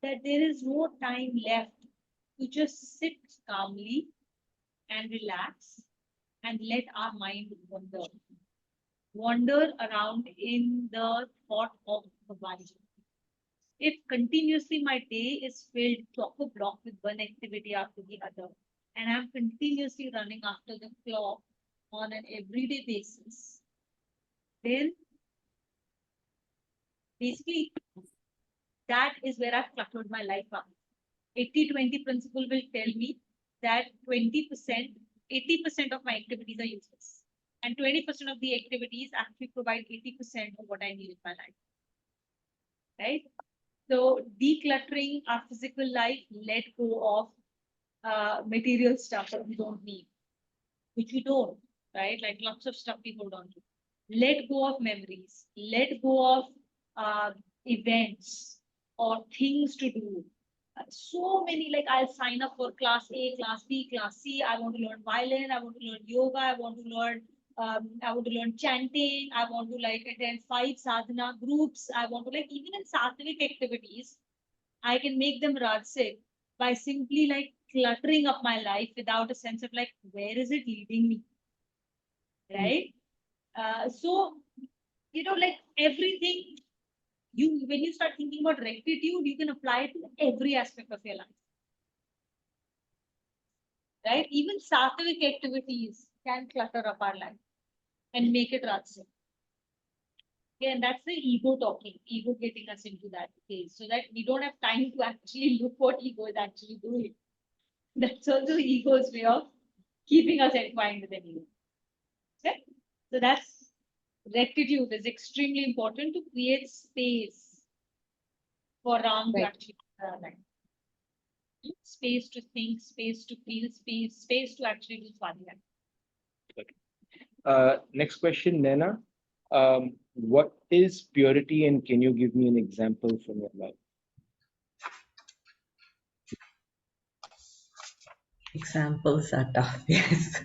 that there is no time left to just sit calmly and relax and let our mind wander around in the thought of Bhagwan. If continuously my day is filled chock-a-block with one activity after the other, and I'm continuously running after the clock on an everyday basis, then basically that is where I've cluttered my life up. 80-20 principle will tell me that 80% of my activities are useless. And 20% of the activities actually provide 80% of what I need in my life. Right? So decluttering our physical life, let go of material stuff that we don't need, which we don't, right? Like lots of stuff we hold on to. Let go of memories, let go of events or things to do. So many, like I'll sign up for class A, class B, class C. I want to learn violin. I want to learn yoga. I want to learn chanting. I want to attend 5 sadhana groups. I want to even in sattvic activities, I can make them rajasic by simply cluttering up my life without a sense of where is it leading me, right? So, everything. When you start thinking about rectitude, you can apply it to every aspect of your life. Right? Even sattvic activities can clutter up our life and make it rajasic. Yeah, and that's the ego talking, ego getting us into that phase, so that we don't have time to actually look what ego is actually doing. That's also ego's way of keeping us entwined with the ego. Okay? So that's rectitude is extremely important to create space for Ram to Right. actually enter our life. Space to think, space to feel, space to actually do Swadhyaya. Next question, Naina. What is purity, and can you give me an example from your life? Examples are tough, yes.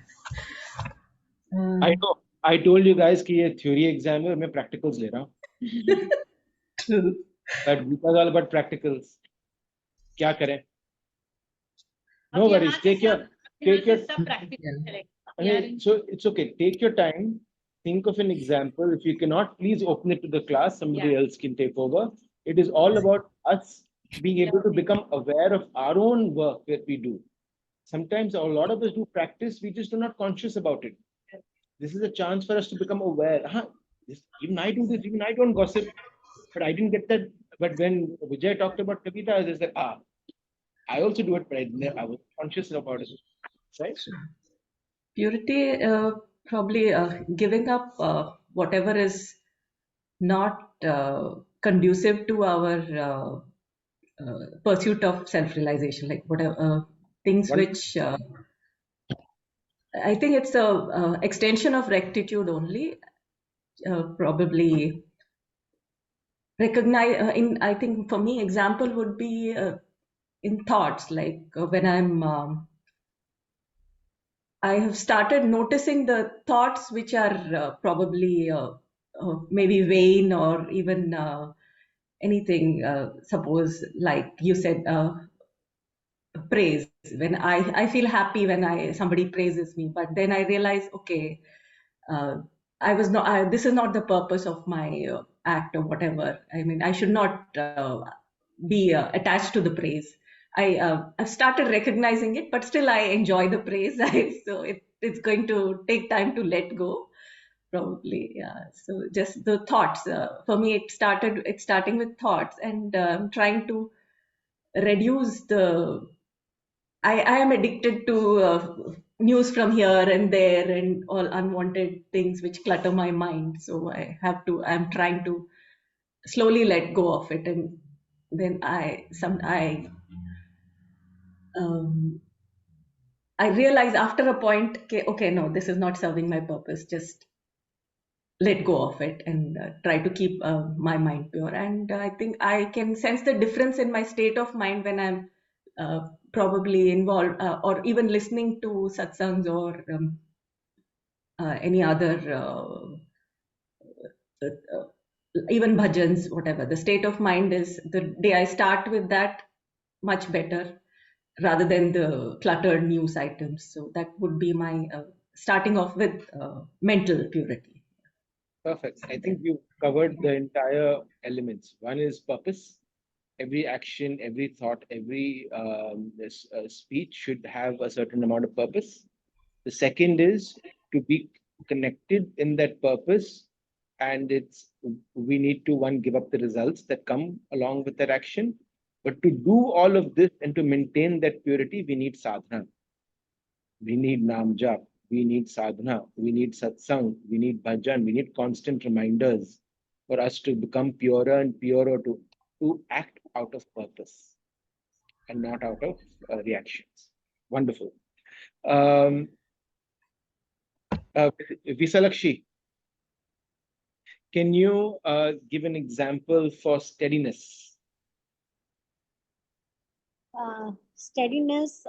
I know. I told you guys कि ये theory exam है और मैं practicals ले रहा हूँ. True. But Geeta is all about practicals. क्या करें? No अब यहाँ worries. से Take your सब practice करेंगे. Okay, so it's okay. Take your time. Think of an example. If you cannot, please open it to the class. Somebody else can take over. It is all about us being able to become aware of our own work that we do. Sometimes a lot of us do practice, we just are not conscious about it. This is a chance for us to become aware. Even I do this, even I don't gossip, but I didn't get that. But when Vijay talked about Kavita, I was like, I also do it, but I was conscious about it. Right? Purity, probably giving up whatever is not conducive to our pursuit of self-realization, like whatever things which I think it's a extension of rectitude only. Probably recognize I think for me, example would be in thoughts, like when I have started noticing the thoughts which are probably maybe vain or even anything. Suppose, like you said, praise. When I feel happy when somebody praises me, but then I realize, okay, I was not. This is not the purpose of my act or whatever. I mean, I should not be attached to the praise. I've started recognizing it, but still I enjoy the praise. So it's going to take time to let go, probably. Yeah. So just the thoughts. For me, it's starting with thoughts, and trying to reduce the. I am addicted to news from here and there and all unwanted things which clutter my mind. So I'm trying to slowly let go of it, and then I realize after a point, okay, no, this is not serving my purpose. Just let go of it and try to keep my mind pure. And I think I can sense the difference in my state of mind when I'm probably involved or even listening to satsangs or any other even bhajans, whatever. The state of mind is the day I start with that, much better rather than the cluttered news items. So that would be my starting off with mental purity. Perfect. I think we've covered the entire elements. One is purpose. Every action, every thought, every speech should have a certain amount of purpose. The second is to be connected in that purpose, and we need to give up the results that come along with that action. But to do all of this and to maintain that purity, we need sadhana. We need nam jap. We need sadhana. We need satsang. We need bhajan. We need constant reminders for us to become purer and purer, to act out of purpose and not out of reactions. Wonderful. Visalakshi, can you give an example for steadiness? Steadiness,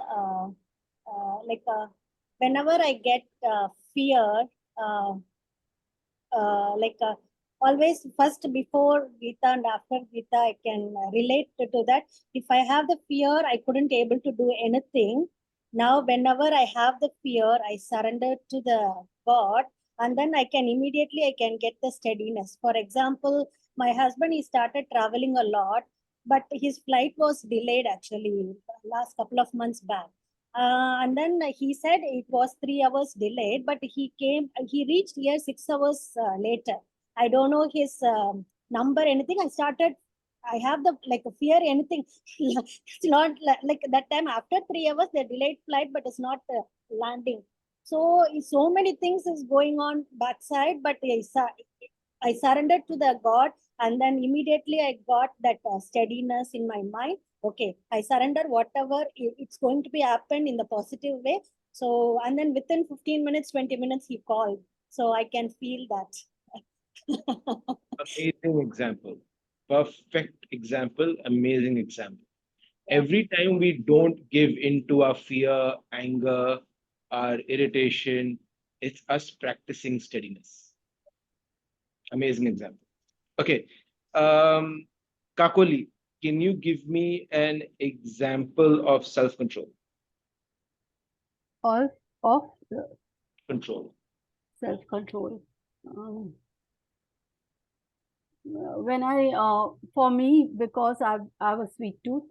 whenever I get fear, always first before Gita and after Gita, I can relate to that. If I have the fear, I couldn't able to do anything. Now, whenever I have the fear, I surrender to the God, and then I can get the steadiness. For example, my husband, he started traveling a lot, but his flight was delayed actually last couple of months back. And then he said it was 3 hours delayed, but he reached here 6 hours later. I don't know his number, anything. I have the fear, anything. It's not like that time after 3 hours, the delayed flight, but it's not landing. So many things is going on backside, but I surrendered to the God, and then immediately I got that steadiness in my mind. Okay, I surrender whatever it's going to be happen in the positive way. So, and then within 15 minutes, 20 minutes, he called. So I can feel that. Amazing example. Perfect example. Amazing example. Every time we don't give into our fear, anger, our irritation, it's us practicing steadiness. Amazing example. Okay. Kakoli, can you give me an example of self-control? Of Control. self-control. When for me, because I have a sweet tooth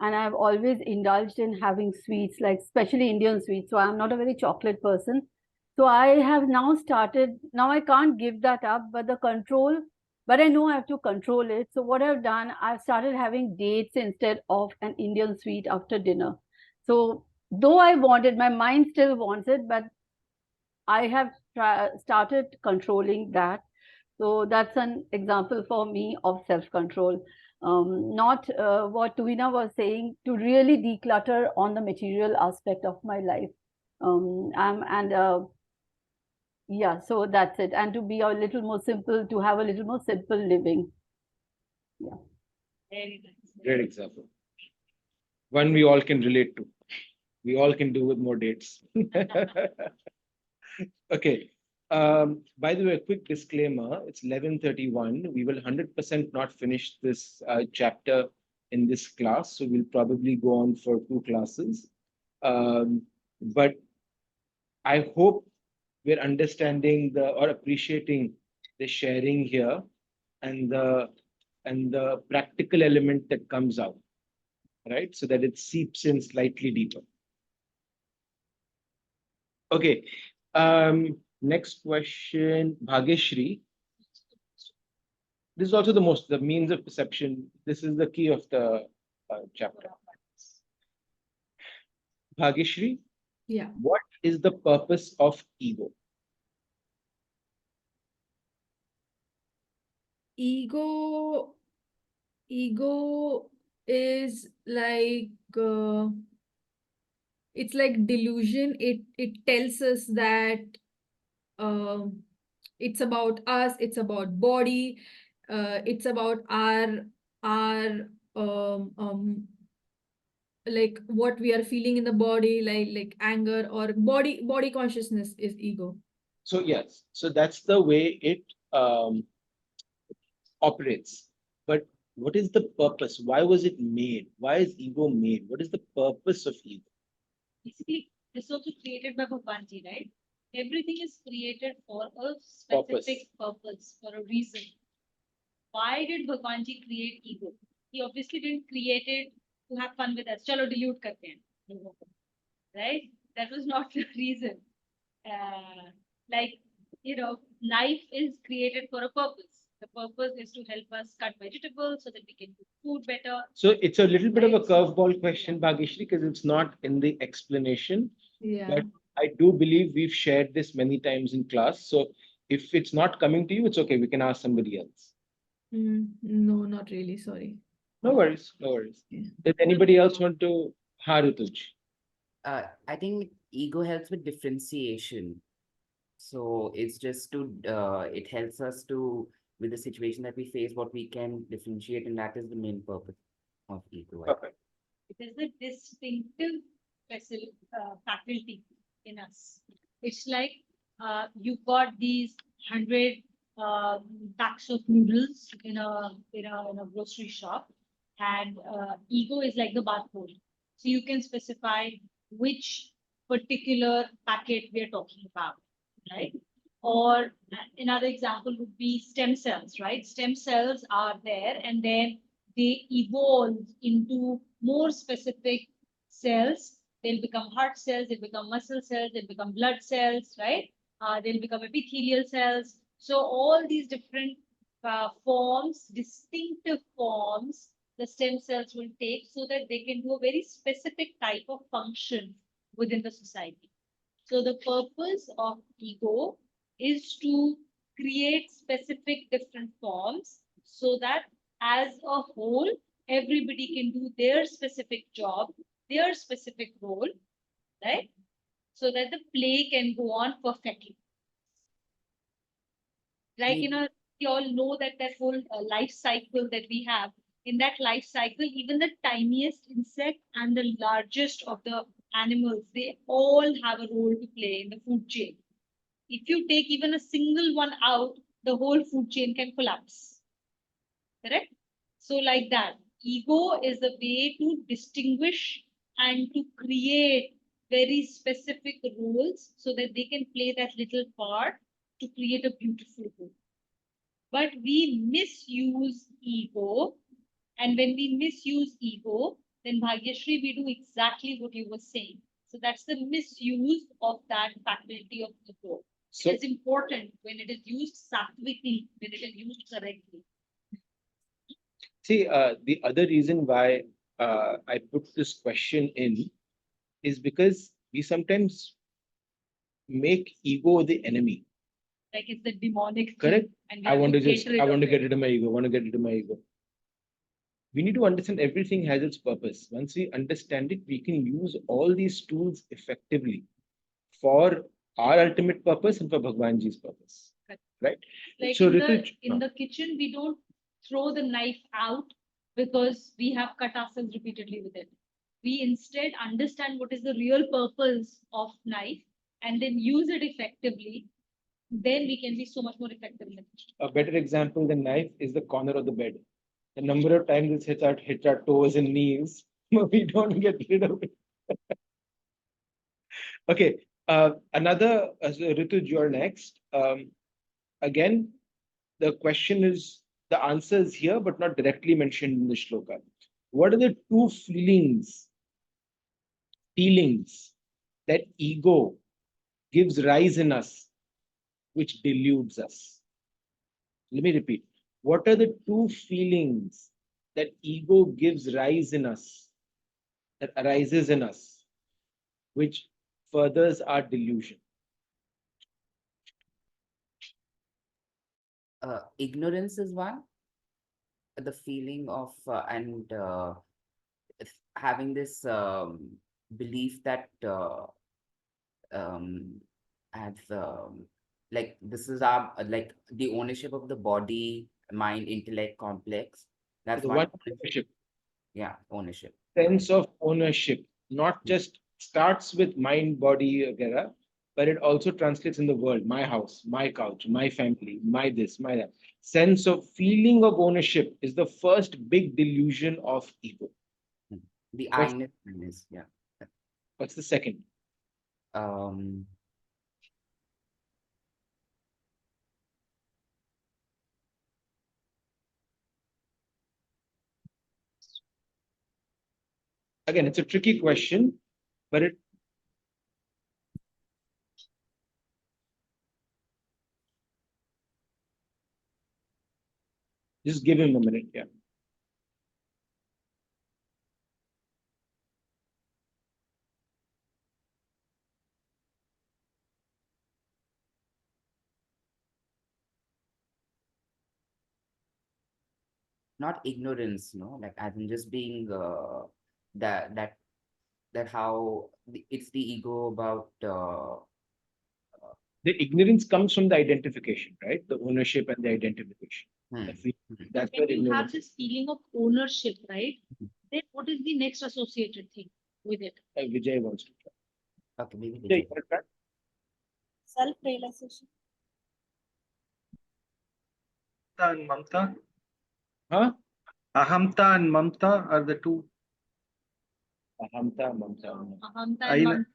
and I've always indulged in having sweets, like especially Indian sweets. So I'm not a very chocolate person. So I have now started, now I can't give that up, but I know I have to control it. So what I've done, I've started having dates instead of an Indian sweet after dinner. So though I want it, my mind still wants it, but I have started controlling that. So that's an example for me of self-control. Not what Tuvina was saying, to really declutter on the material aspect of my life. Yeah, so that's it. And to be a little more simple, to have a little more simple living. Yeah. Very nice. Great example. One we all can relate to. We all can do with more dates. Okay. By the way, a quick disclaimer, it's 11:31. We will 100% not finish this chapter in this class, so we'll probably go on for 2 classes. But I hope we're understanding or appreciating the sharing here and the practical element that comes out, right? So that it seeps in slightly deeper. Okay. Next question, Bhageshri. This is also the means of perception. This is the key of the chapter. Bhageshri, Yeah. what is the purpose of ego? Ego is like it's like delusion. It tells us that it's about us, it's about body, it's about our like what we are feeling in the body, like anger or body consciousness is ego. So yes, so that's the way it operates. But what is the purpose? Why was it made? Why is ego made? What is the purpose of ego? Basically, this also created by Bhagwanji, right? Everything is created for a specific purpose, for a reason. Why did Bhagwanji create ego? He obviously didn't create it to have fun with us. Chalo, dilute karte hain. Right? That was not the reason. Like, life is created for a purpose. The purpose is to help us cut vegetables so that we can cook food better. So it's a little bit of a curveball question, Bhageshri, because it's not in the explanation. Yeah. But I do believe we've shared this many times in class. So if it's not coming to you, it's okay. We can ask somebody else. No, not really. Sorry. No worries. No worries. Yeah. Does anybody else want to? Harutuj. I think ego helps with differentiation. So it's just it helps us to, with the situation that we face, what we can differentiate, and that is the main purpose of ego. Perfect. It is the distinctive faculty in us. It's like you've got these 100 packs of noodles in a grocery shop, and ego is like the barcode. So you can specify which particular packet we are talking about, right? Or another example would be stem cells, right? Stem cells are there, and then they evolve into more specific cells. They'll become heart cells, they'll become muscle cells, they'll become blood cells, right? They'll become epithelial cells. So all these different forms, distinctive forms, the stem cells will take so that they can do a very specific type of function within the society. So the purpose of ego is to create specific different forms so that as a whole, everybody can do their specific job, their specific role, right? So that the play can go on perfectly. Like, we all know that whole life cycle that we have. In that life cycle, even the tiniest insect and the largest of the animals, they all have a role to play in the food chain. If you take even a single one out, the whole food chain can collapse. Correct? So like that, ego is a way to distinguish and to create very specific roles so that they can play that little part to create a beautiful whole. But we misuse ego. And when we misuse ego, then Bhagyashree, we do exactly what you were saying. So that's the misuse of that faculty of ego. So- It is important when it is used sattvically, when it is used correctly. See, the other reason why I put this question in is because we sometimes make ego the enemy. Like it's the demonic thing, Correct? and we I have want to get just, rid I of want to it. get rid of my ego, want to get rid of my ego. We need to understand everything has its purpose. Once we understand it, we can use all these tools effectively for our ultimate purpose and for Bhagwanji's purpose. Correct. Right? Like So in Rituj, the kitchen, we don't throw the knife out because we have cut ourselves repeatedly with it. We instead understand what is the real purpose of knife and then use it effectively. Then we can be so much more effective in the kitchen. a better example than knife is the corner of the bed. The number of times it hits our toes and knees, but we don't get rid of it. Okay, another, Rituj, you're next. Again, the question is, the answer is here, but not directly mentioned in the shloka. What are the two feelings that ego gives rise in us, which deludes us? Let me repeat. What are the two feelings that ego gives rise in us, that arises in us, which furthers our delusion? Ignorance is one. The feeling of having this belief that as like this is our like the ownership of the body, mind, intellect complex. That's The one. one ownership, Yeah, ownership. sense of ownership, not just starts with mind, body, etc., but it also translates in the world. My house, my couch, my family, my this, my that. Sense of feeling of ownership is the first big delusion of ego. The What's- I-ness, yeah. What's the second? Um, Again, it's a tricky question, but it just give him a minute. Yeah. not ignorance, no, like as in just being that how it's the ego about The ignorance comes from the identification, right? The ownership and the identification. hmm. That's When where you have ignorance. this feeling of ownership, right? Then what is the next associated thing with it? Vijay wants to try. Okay, maybe Vijay, you Vijay. wanna try? Self-realization. And Mamta, Huh? Ahamta and Mamta are the two. Ahamta, mamta. Ahamta I and know. mam-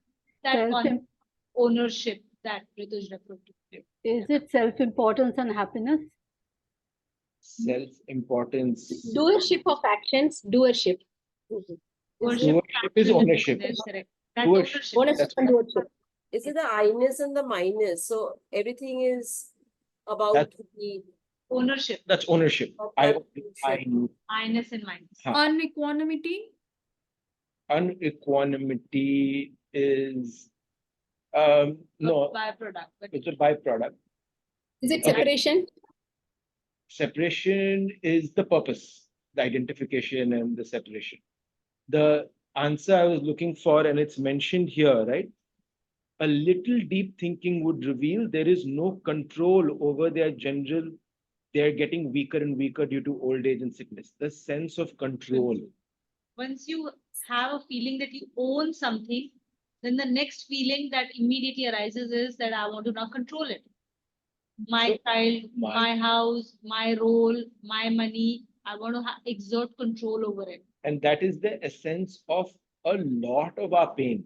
that Self- one ownership that Rituj referred to. Is it self-importance and happiness? Self-importance. Doership of actions, doership. Doership is ownership. That's correct. That's Doership. ownership. Ownership That's and doership. Is it the I-ness and the minus? So everything is about That's- the Ownership, That's ownership. of I, that I, I-ness and minus. Huh. Unequanimity. unequanimity is, no, Byproduct. But it's a byproduct. Is it Okay. separation? Separation is the purpose. the identification and the separation. The answer I was looking for, and it's mentioned here, right? A little deep thinking would reveal there is no control over their general, they're getting weaker and weaker due to old age and sickness. The sense of control. Once you have a feeling that you own something, then the next feeling that immediately arises is that I want to now control it. My child, my house, my role, my money, I want to exert control over it. And that is the essence of a lot of our pain.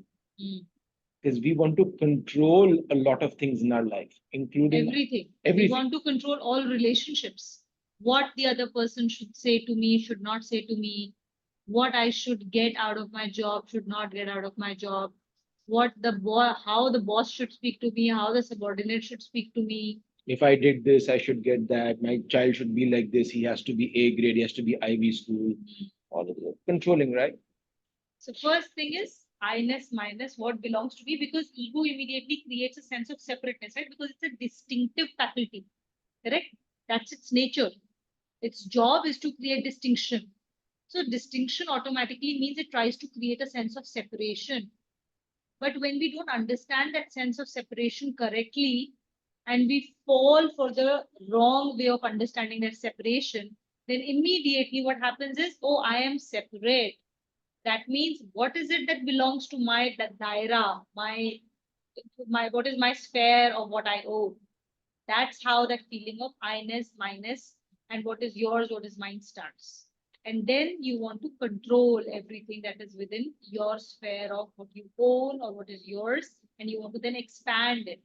Because we want to control a lot of things in our life, including Everything. everything. We want to control all relationships. What the other person should say to me, should not say to me. What I should get out of my job, should not get out of my job. What the how the boss should speak to me, how the subordinate should speak to me. If I did this, I should get that. My child should be like this. He has to be A grade. He has to be Ivy school. All of that. Controlling, right? So first thing is I-ness, minus, what belongs to me, because ego immediately creates a sense of separateness, right? Because it's a distinctive faculty, correct? That's its nature. Its job is to create distinction. So distinction automatically means it tries to create a sense of separation. But when we don't understand that sense of separation correctly, and we fall for the wrong way of understanding that separation, then immediately what happens is, oh, I am separate. That means what is it that belongs to my daira, my what is my sphere of what I own? That's how that feeling of I-ness, minus, and what is yours, what is mine starts. And then you want to control everything that is within your sphere of what you own or what is yours, and you want to then expand it.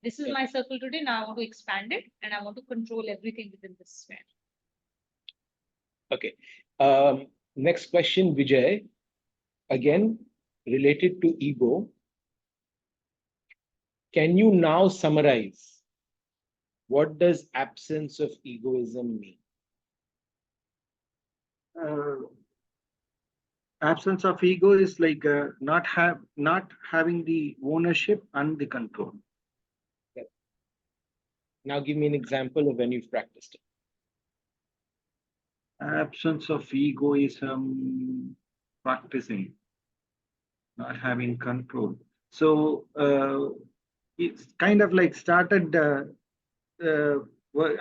This is my circle today. Now I want to expand it, and I want to control everything within this sphere. Okay. Next question, Vijay. Again, related to ego. Can you now summarize what does absence of egoism mean? Absence of ego is like not having the ownership and the control. Yep. Now give me an example of when you've practiced it. Absence of egoism, practicing, not having control. So it's kind of like started.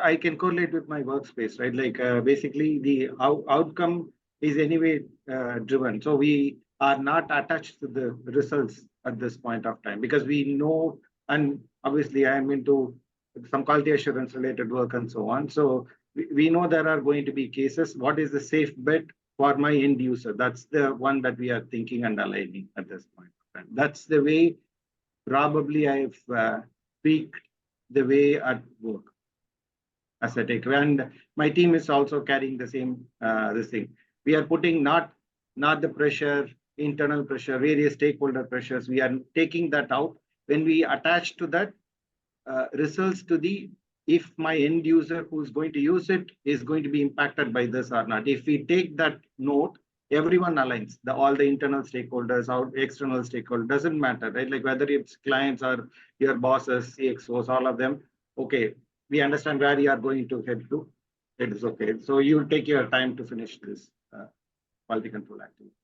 I can correlate with my workspace, right? Like basically the outcome is anyway driven. So we are not attached to the results at this point of time because we know, and obviously I am into some quality assurance related work and so on. So we know there are going to be cases. What is the safe bet for my end user? That's the one that we are thinking and aligning at this point of time. That's the way probably I've tweaked the way at work as a takeaway. And my team is also carrying the same this thing. We are putting not the pressure, internal pressure, various stakeholder pressures. We are taking that out. When we attach to that results to the, if my end user who's going to use it is going to be impacted by this or not. If we take that note, everyone aligns, all the internal stakeholders, our external stakeholders, doesn't matter, right? Like whether it's clients or your bosses, CXOs, all of them. Okay, we understand where you are going to head to. It is okay. So you take your time to finish this quality control activity.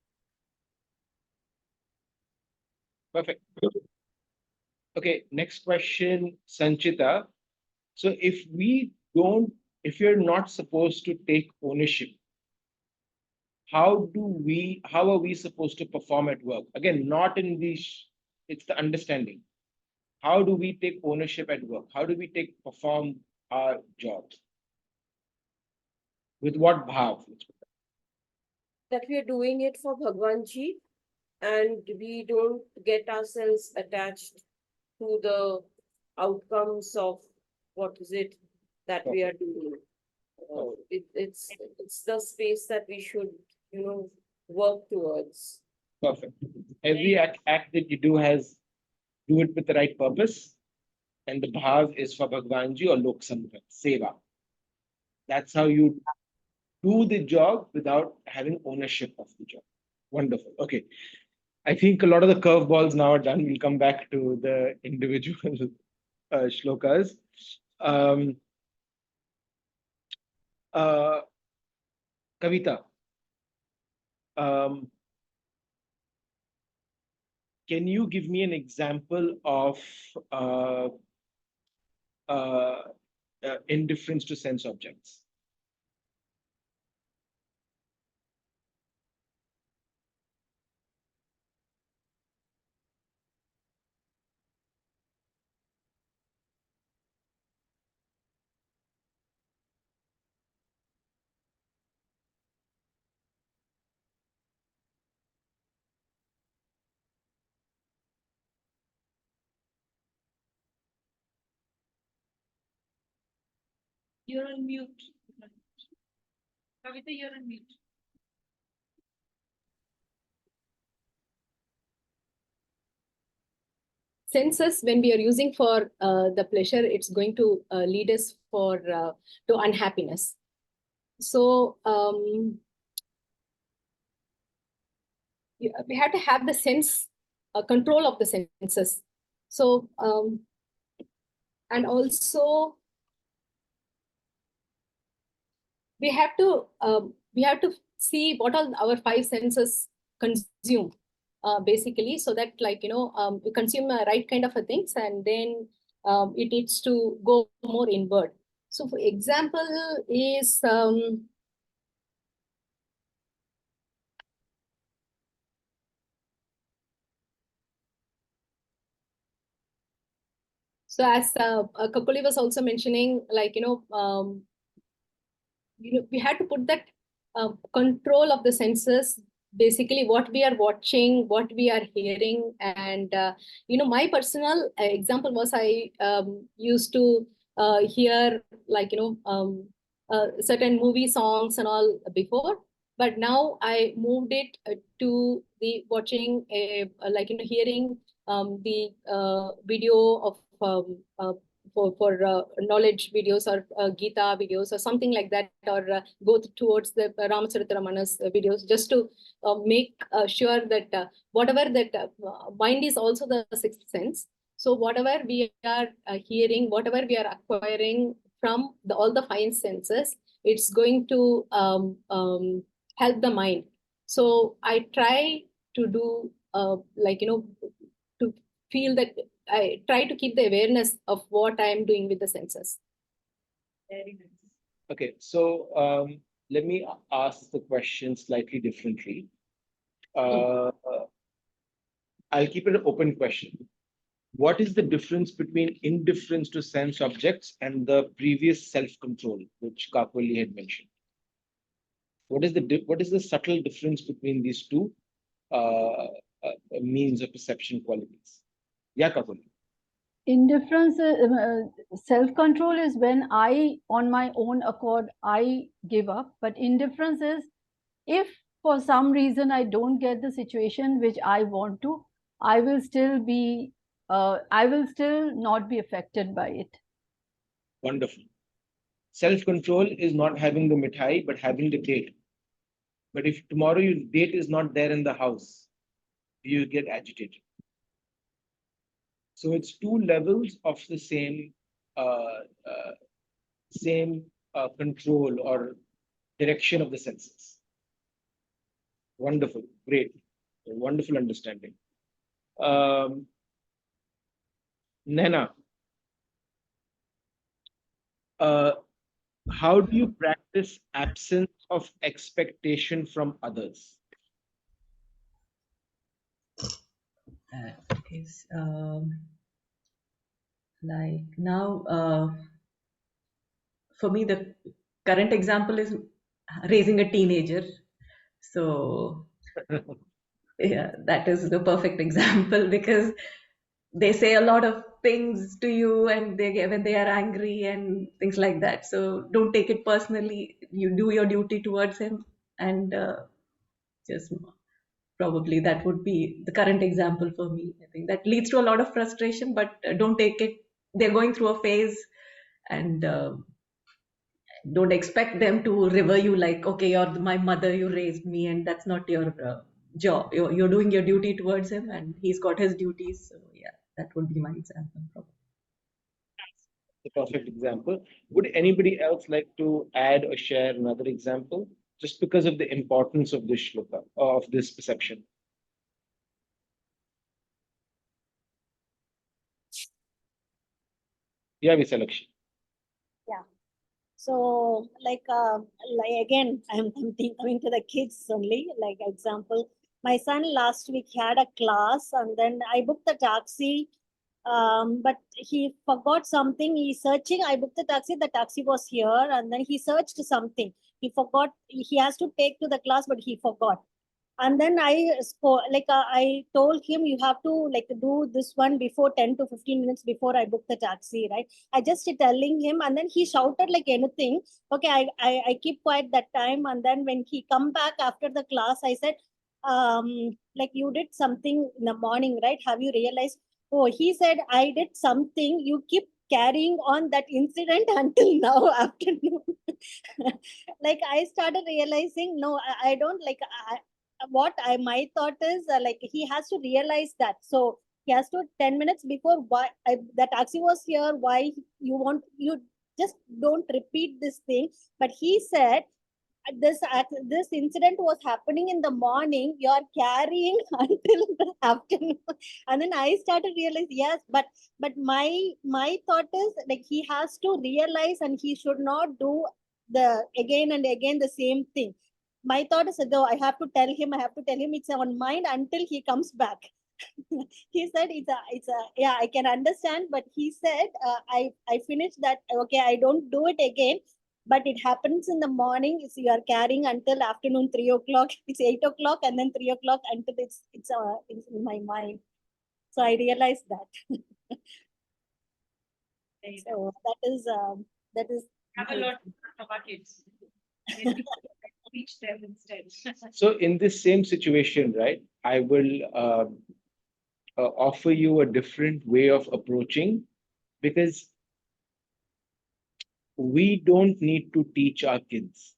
Perfect. Okay, next question, Sanchita. So if you're not supposed to take ownership, how are we supposed to perform at work? Again, not in it's the understanding. How do we take ownership at work? How do we perform our jobs? With what bhav? That we are doing it for Bhagwan Ji, and we don't get ourselves attached to the outcomes of what is it that we are doing. It's the space that we should, work towards. Perfect. Every act that you do do it with the right purpose, and the bhav is for Bhagwan Ji or Lok Samgrat, seva. That's how you do the job without having ownership of the job. Wonderful. Okay. I think a lot of the curveballs now are done. We'll come back to the individual shlokas. Kavita, can you give me an example of indifference to sense objects? You're on mute. Kavita, you're on mute. Senses, when we are using for the pleasure, it's going to lead us for to unhappiness. So we have to have the sense control of the senses. So and also we have to see what all our five senses consume basically, so that we consume the right kind of a things, and then it needs to go more inward. So for example is so as Kakuli was also mentioning, we had to put that control of the senses, basically what we are watching, what we are hearing. And my personal example was I used to hear certain movie songs and all before, but now I moved it to the watching hearing the video of for knowledge videos or Gita videos or something like that, or go towards the Ramacharita videos, just to make sure that whatever that mind is also the sixth sense. So whatever we are hearing, whatever we are acquiring from all the five senses, it's going to help the mind. So I try to do to feel that I try to keep the awareness of what I am doing with the senses. Very nice. Okay, so let me ask the question slightly differently. I'll keep it an open question. What is the difference between indifference to sense objects and the previous self-control, which Kakuli had mentioned? What is the subtle difference between these two means of perception qualities? Yeah, Kakuli. Indifference, self-control is when I, on my own accord, I give up. But indifference is if for some reason I don't get the situation which I want to, I will still not be affected by it. Wonderful. Self-control is not having the mithai, but having the date. But if tomorrow your date is not there in the house, you get agitated. So it's two levels of the same control or direction of the senses. Wonderful, great, wonderful understanding. Nana, how do you practice absence of expectation from others? Is like now, for me, the current example is raising a teenager. So yeah, that is the perfect example because they say a lot of things to you and when they are angry and things like that. So don't take it personally. You do your duty towards him, and just probably that would be the current example for me. I think that leads to a lot of frustration, but don't take it. They're going through a phase, and don't expect them to revere you like, okay, you're my mother, you raised me, and that's not your job. You're doing your duty towards him, and he's got his duties. So yeah, that would be my example. Probably. The perfect example. Would anybody else like to add or share another example? just because of the importance of this shloka, of this perception. Yeah, Visalakshi. So like again, I'm coming to the kids only. Like example, my son last week had a class and then I booked the taxi. But he forgot something. He's searching. I booked the taxi was here, and then he searched something. He forgot. He has to take to the class, but he forgot. And then I told him you have to like do this one before 10 to 15 minutes before I book the taxi, right? I just telling him, and then he shouted like anything. Okay, I keep quiet that time, and then when he come back after the class, I said, like you did something in the morning, right? Have you realized? Oh, he said I did something. You keep carrying on that incident until now afternoon. Like I started realizing, no, I don't like. What my thought is like he has to realize that. So he has to 10 minutes before the taxi was here. Why you just don't repeat this thing. But he said this incident was happening in the morning. You are carrying until the afternoon, and then I started realize yes, but my thought is like he has to realize and he should not do the again and again the same thing. My thought is though I have to tell him, it's on mind until he comes back. He said it's a yeah, I can understand, but he said I finished that. Okay, I don't do it again, but it happens in the morning. So you are carrying until afternoon 3 o'clock. It's 8 o'clock and then 3 o'clock until it's in my mind. So I realized that. So that is Have a lot of our kids. Maybe teach them instead. So in this same situation, right, I will offer you a different way of approaching, because we don't need to teach our kids.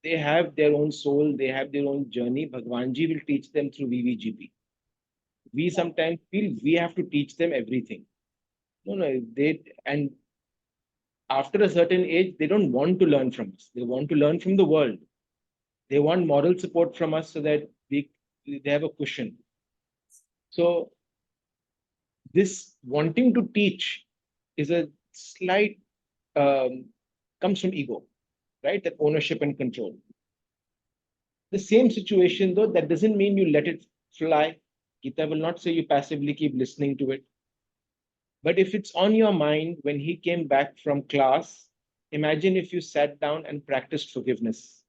They have their own soul, they have their own journey. Bhagwanji will teach them through VVGP. We sometimes feel we have to teach them everything. No, and after a certain age, they don't want to learn from us. They want to learn from the world. They want moral support from us so that they have a cushion. So this wanting to teach is a slight comes from ego, right? That ownership and control. The same situation though, that doesn't mean you let it fly. Gita will not say you passively keep listening to it. But if it's on your mind when he came back from class, imagine if you sat down and practiced forgiveness.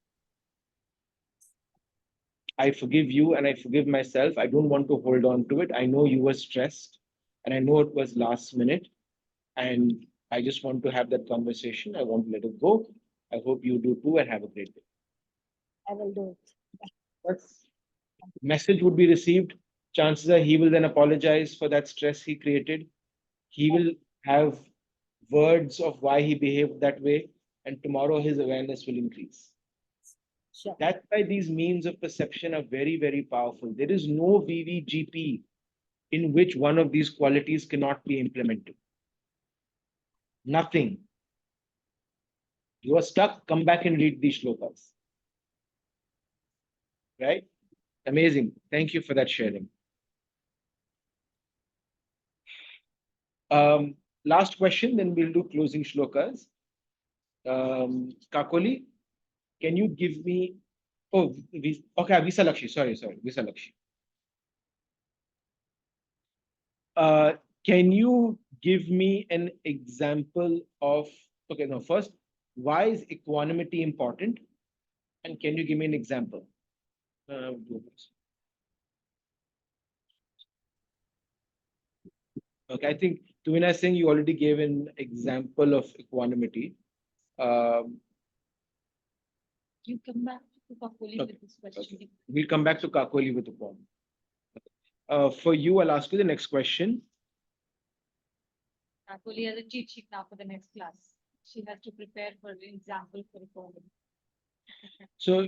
I forgive you and I forgive myself. I don't want to hold on to it. I know you were stressed and I know it was last minute. And I just want to have that conversation. I want to let it go. I hope you do too and have a great day. I will do it. Message would be received. Chances are he will then apologize for that stress he created. He will have words of why he behaved that way. And tomorrow his awareness will increase. Sure. That's why these means of perception are very, very powerful. There is no VVGP in which one of these qualities cannot be implemented. Nothing. You are stuck, come back and read these shlokas. Right? Amazing. Thank you for that sharing. Last question, then we'll do closing shlokas. Kakoli, can you give me, okay, Visalakshi, sorry, Visalakshi. Can you give me an example of, okay, no, first, why is equanimity important? And can you give me an example? Okay, I think Tuvina Singh, you already gave an example of equanimity. You come back to Kakoli with this question. Okay. We'll come back to Kakoli with the poem. For you, I'll ask you the next question. Kakoli has a cheat sheet now for the next class. She has to prepare for an example for a poem. So,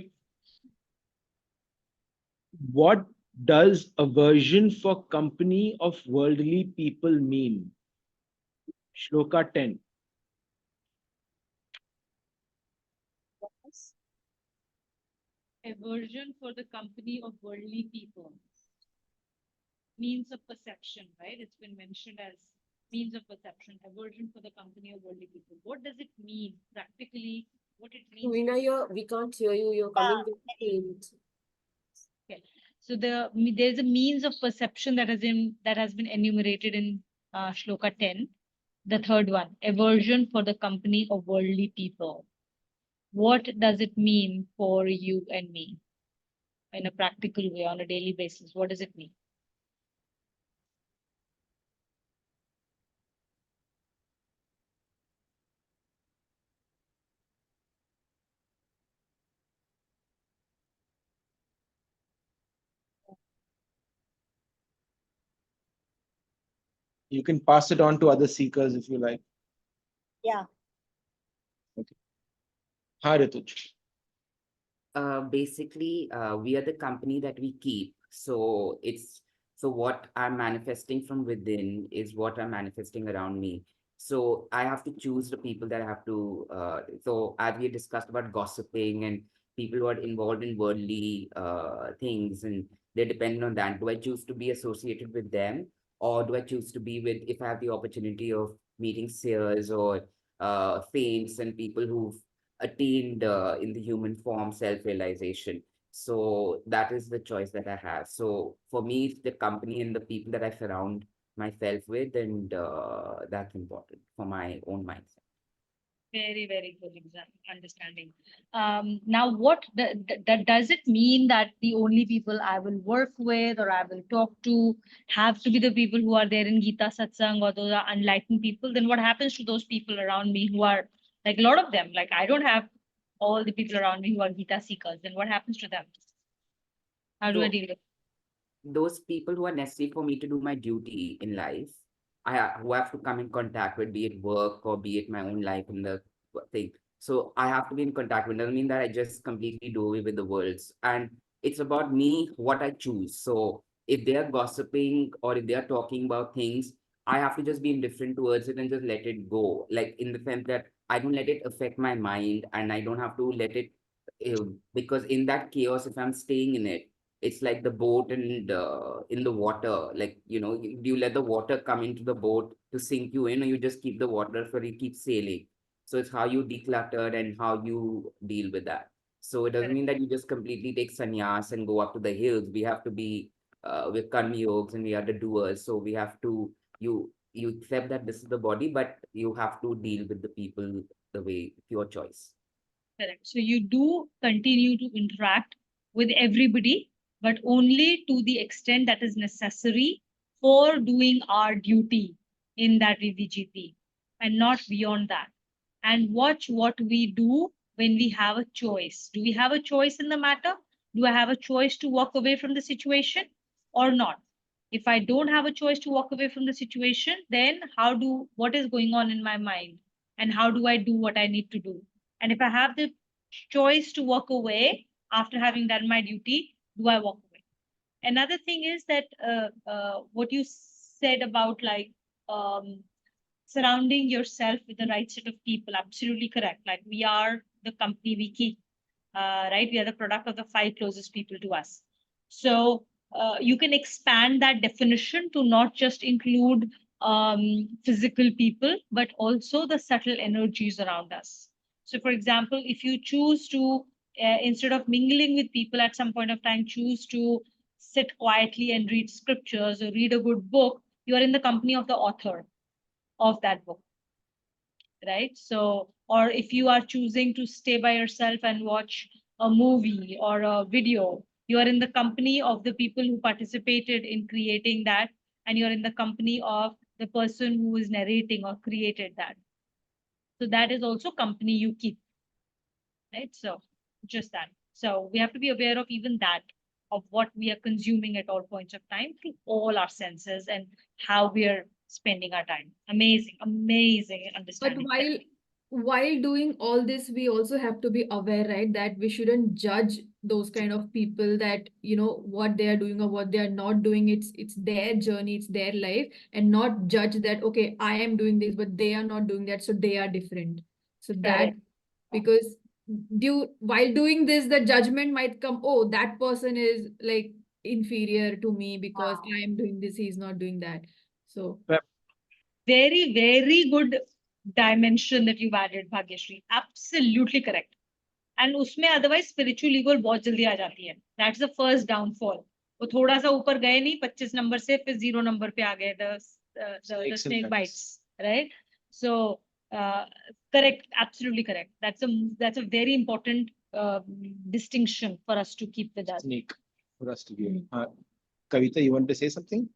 what does aversion for company of worldly people mean? Shloka 10. Aversion for the company of worldly people. Means of perception, right? It's been mentioned as means of perception. Aversion for the company of worldly people. What does it mean practically? What it means? Veena, we can't hear you. You're coming very faint. Okay. So there's a means of perception that has been enumerated in Shloka 10. The third one, aversion for the company of worldly people. What does it mean for you and me in a practical way on a daily basis? What does it mean? You can pass it on to other seekers if you like. Yeah. Hi, Rituj. Basically, we are the company that we keep. So what I'm manifesting from within is what I'm manifesting around me. So I have to choose the people that I have to. So as we discussed about gossiping and people who are involved in worldly things and they're dependent on that. Do I choose to be associated with them, or do I choose to be with, if I have the opportunity of meeting seers or saints and people who've attained in the human form self-realization. So that is the choice that I have. So for me, it's the company and the people that I surround myself with, and that's important for my own mindset. Very, very good understanding. Now, what does it mean that the only people I will work with or I will talk to have to be the people who are there in Gita Satsang, or those are enlightened people? Then what happens to those people around me who are like a lot of them? Like I don't have all the people around me who are Gita seekers. Then what happens to them? How do I deal with it? Those people who are necessary for me to do my duty in life, who have to come in contact with, be it work or be it my own life in the thing. So I have to be in contact with. Doesn't mean that I just completely do away with the worlds. And it's about me, what I choose. So if they are gossiping or if they are talking about things, I have to just be indifferent towards it and just let it go. Like in the sense that I don't let it affect my mind, and I don't have to let it, because in that chaos, if I'm staying in it, it's like the boat and in the water. Like, do you let the water come into the boat to sink you in, or you just keep the water for you keep sailing? So it's how you declutter and how you deal with that. So it doesn't mean that you just completely take sannyas and go up to the hills. We have to be we're karmi yogs and we are the doers. So we have to, you accept that this is the body, but you have to deal with the people the way, your choice. Correct. So you do continue to interact with everybody, but only to the extent that is necessary for doing our duty in that VVGP, and not beyond that. And watch what we do when we have a choice. Do we have a choice in the matter? Do I have a choice to walk away from the situation or not? If I don't have a choice to walk away from the situation, then what is going on in my mind? And how do I do what I need to do? And if I have the choice to walk away after having done my duty, do I walk away? Another thing is that what you said about like surrounding yourself with the right set of people, absolutely correct. Like we are the company we keep, right? We are the product of the 5 closest people to us. So you can expand that definition to not just include physical people, but also the subtle energies around us. So for example, if you choose to, instead of mingling with people at some point of time, choose to sit quietly and read scriptures or read a good book, you are in the company of the author of that book, right? So, or if you are choosing to stay by yourself and watch a movie or a video, you are in the company of the people who participated in creating that, and you're in the company of the person who is narrating or created that. So that is also company you keep, right? So just that. So we have to be aware of even that, of what we are consuming at all points of time through all our senses and how we are spending our time. Amazing, amazing But understanding. while doing all this, we also have to be aware, right, that we shouldn't judge those kind of people, that what they are doing or what they are not doing. It's their journey, it's their life, and not judge that, okay, I am doing this, but they are not doing that, so they are different. So that, Correct. because while doing this, the judgment might come, oh, that person is like inferior to me because I am doing this, he's not doing that. So Very, very good dimension that you've added, Bhagyashree. Absolutely correct. And उसमें otherwise spiritual ego बहुत जल्दी आ जाती है. That's the first downfall. वो थोड़ा सा ऊपर गए नहीं 25 नंबर से फिर 0 नंबर पे आ गए the snake bites, right? So correct, absolutely correct. That's a very important distinction for us to keep with us. Snake for us to give. Kavita, you want to say something?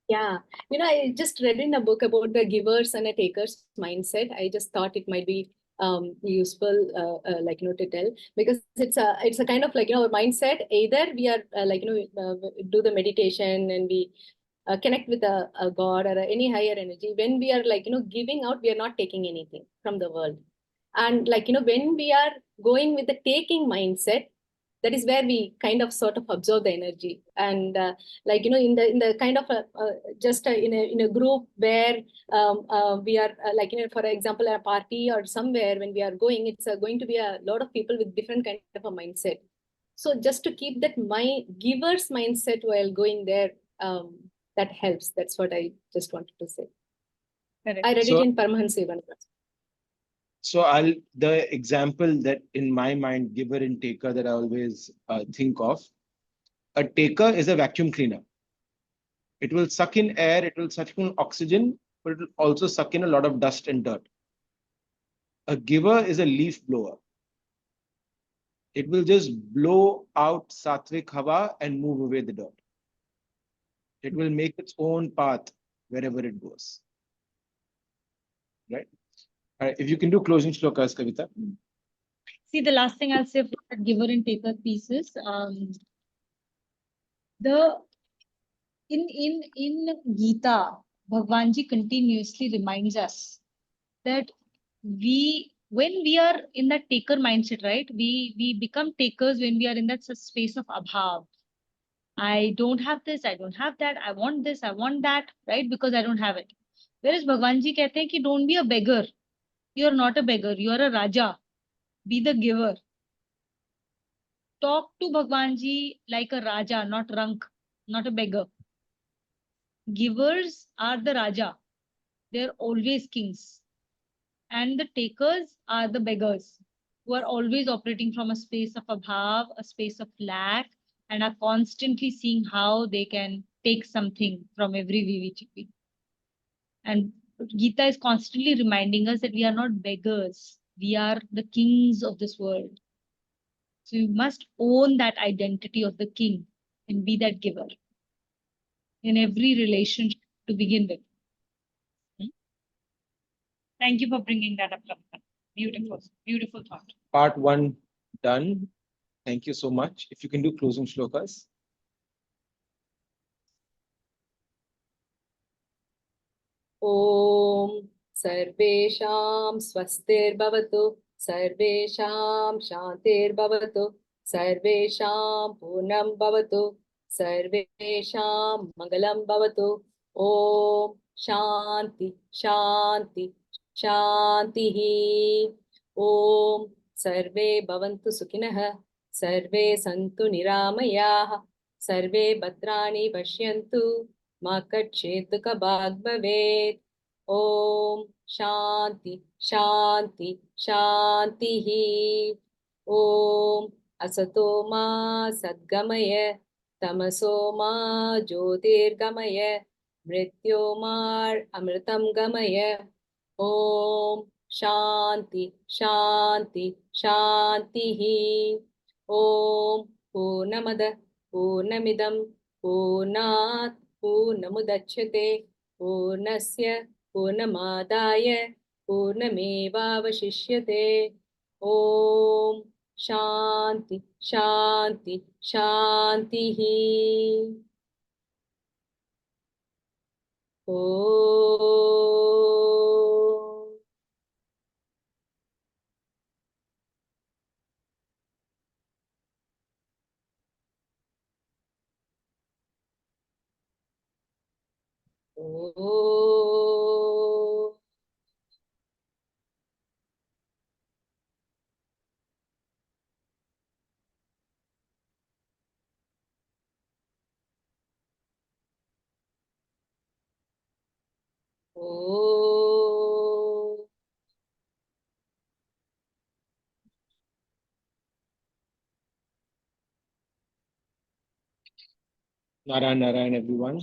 Yeah, I just read in a book about the givers and a takers mindset. I just thought it might be useful, to tell, because it's a kind of mindset. Either we are do the meditation and we connect with a god or any higher energy. When we are giving out, we are not taking anything from the world. And when we are going with the taking mindset, that is where we kind of sort of absorb the energy. And in the kind of just in a group where we are for example a party or somewhere, when we are going, it's going to be a lot of people with different kind of a mindset. So just to keep that my giver's mindset while going there, that helps. That's what I just wanted to say. Correct. I read So- it in Paramahansa Yogananda. So the example that in my mind, giver and taker, that I always think of, a taker is a vacuum cleaner. It will suck in air, it will suck in oxygen, but it will also suck in a lot of dust and dirt. A giver is a leaf blower. It will just blow out sattvic hava and move away the dirt. It will make its own path wherever it goes. Right? All right, if you can do closing shlokas, Kavita. See, the last thing I'll say for that giver and taker piece is the in Gita, Bhagwan Ji continuously reminds us that when we are in that taker mindset, right? We become takers when we are in that space of abhav. I don't have this, I don't have that, I want this, I want that, right? Because I don't have it. Whereas Bhagwan Ji कहते हैं कि don't be a beggar. You're not a beggar, you're a Raja. Be the giver. Talk to Bhagwan Ji like a Raja, not rank, not a beggar. Givers are the Raja. They're always kings. And the takers are the beggars who are always operating from a space of abhav, a space of lack, and are constantly seeing how they can take something from every VVTP. And Gita is constantly reminding us that we are not beggars. We are the kings of this world. So you must own that identity of the king and be that giver in every relationship to begin with. Thank you for bringing that up, Kavita. Beautiful, beautiful thought. Part 1 done. Thank you so much. If you can do closing shlokas. ॐ सर्वेषां स्वस्तिर्भवतु, सर्वेषां शान्तिर्भवतु, सर्वेषां पूर्णं भवतु, सर्वेषां मङ्गलं भवतु. ॐ शान्ति शान्ति शान्तिः. ॐ सर्वे भवन्तु सुखिनः, सर्वे सन्तु निरामयाः, सर्वे भद्राणि पश्यन्तु, मा कच्छेत् दुःखभाग् भवेत्. ॐ शान्ति शान्ति शान्तिः. ॐ असतो मा सद्गमय, तमसो मा ज्योतिर्गमय, मृत्योर्मार् अमृतं गमय. ॐ शान्ति शान्ति शान्तिः. ॐ पूर्णमदः पूर्णमिदं पूर्णात् पूर्णमुदच्यते, पूर्णस्य पूर्णमादाय पूर्णमेवावशिष्यते. ॐ शान्ति शान्ति शान्तिः. ॐ ॐ Oh. Narayan, Narayan, everyone.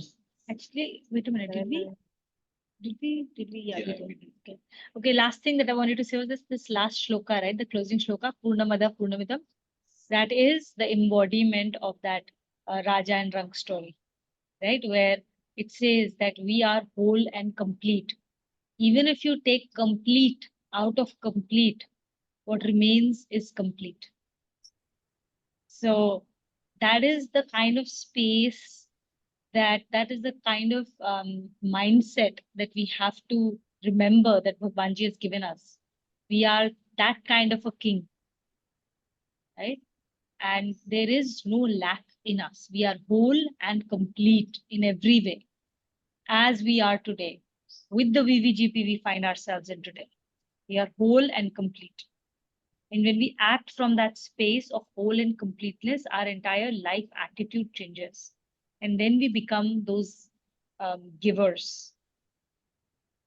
Actually, wait a minute. Did we? Yeah, Yeah, we did. Okay. Okay. Last thing that I wanted to say was this last shloka, right? The closing shloka, Purnamada Purnamidam. That is the embodiment of that Raja and Rank story, right? Where it says that we are whole and complete. Even if you take complete out of complete, what remains is complete. So that is the kind of space that is the kind of mindset that we have to remember that Bhagwanji has given us. We are that kind of a king, right? And there is no lack in us. We are whole and complete in every way, as we are today. With the VVGP, we find ourselves in today. We are whole and complete. And when we act from that space of whole and completeness, our entire life attitude changes. And then we become those givers,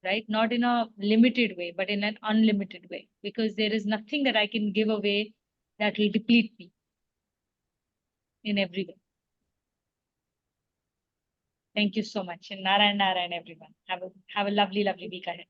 right? Not in a limited way, but in an unlimited way, because there is nothing that I can give away that will deplete me in every way. Thank you so much. And Narayan, Narayan, everyone. Have a lovely, lovely week ahead.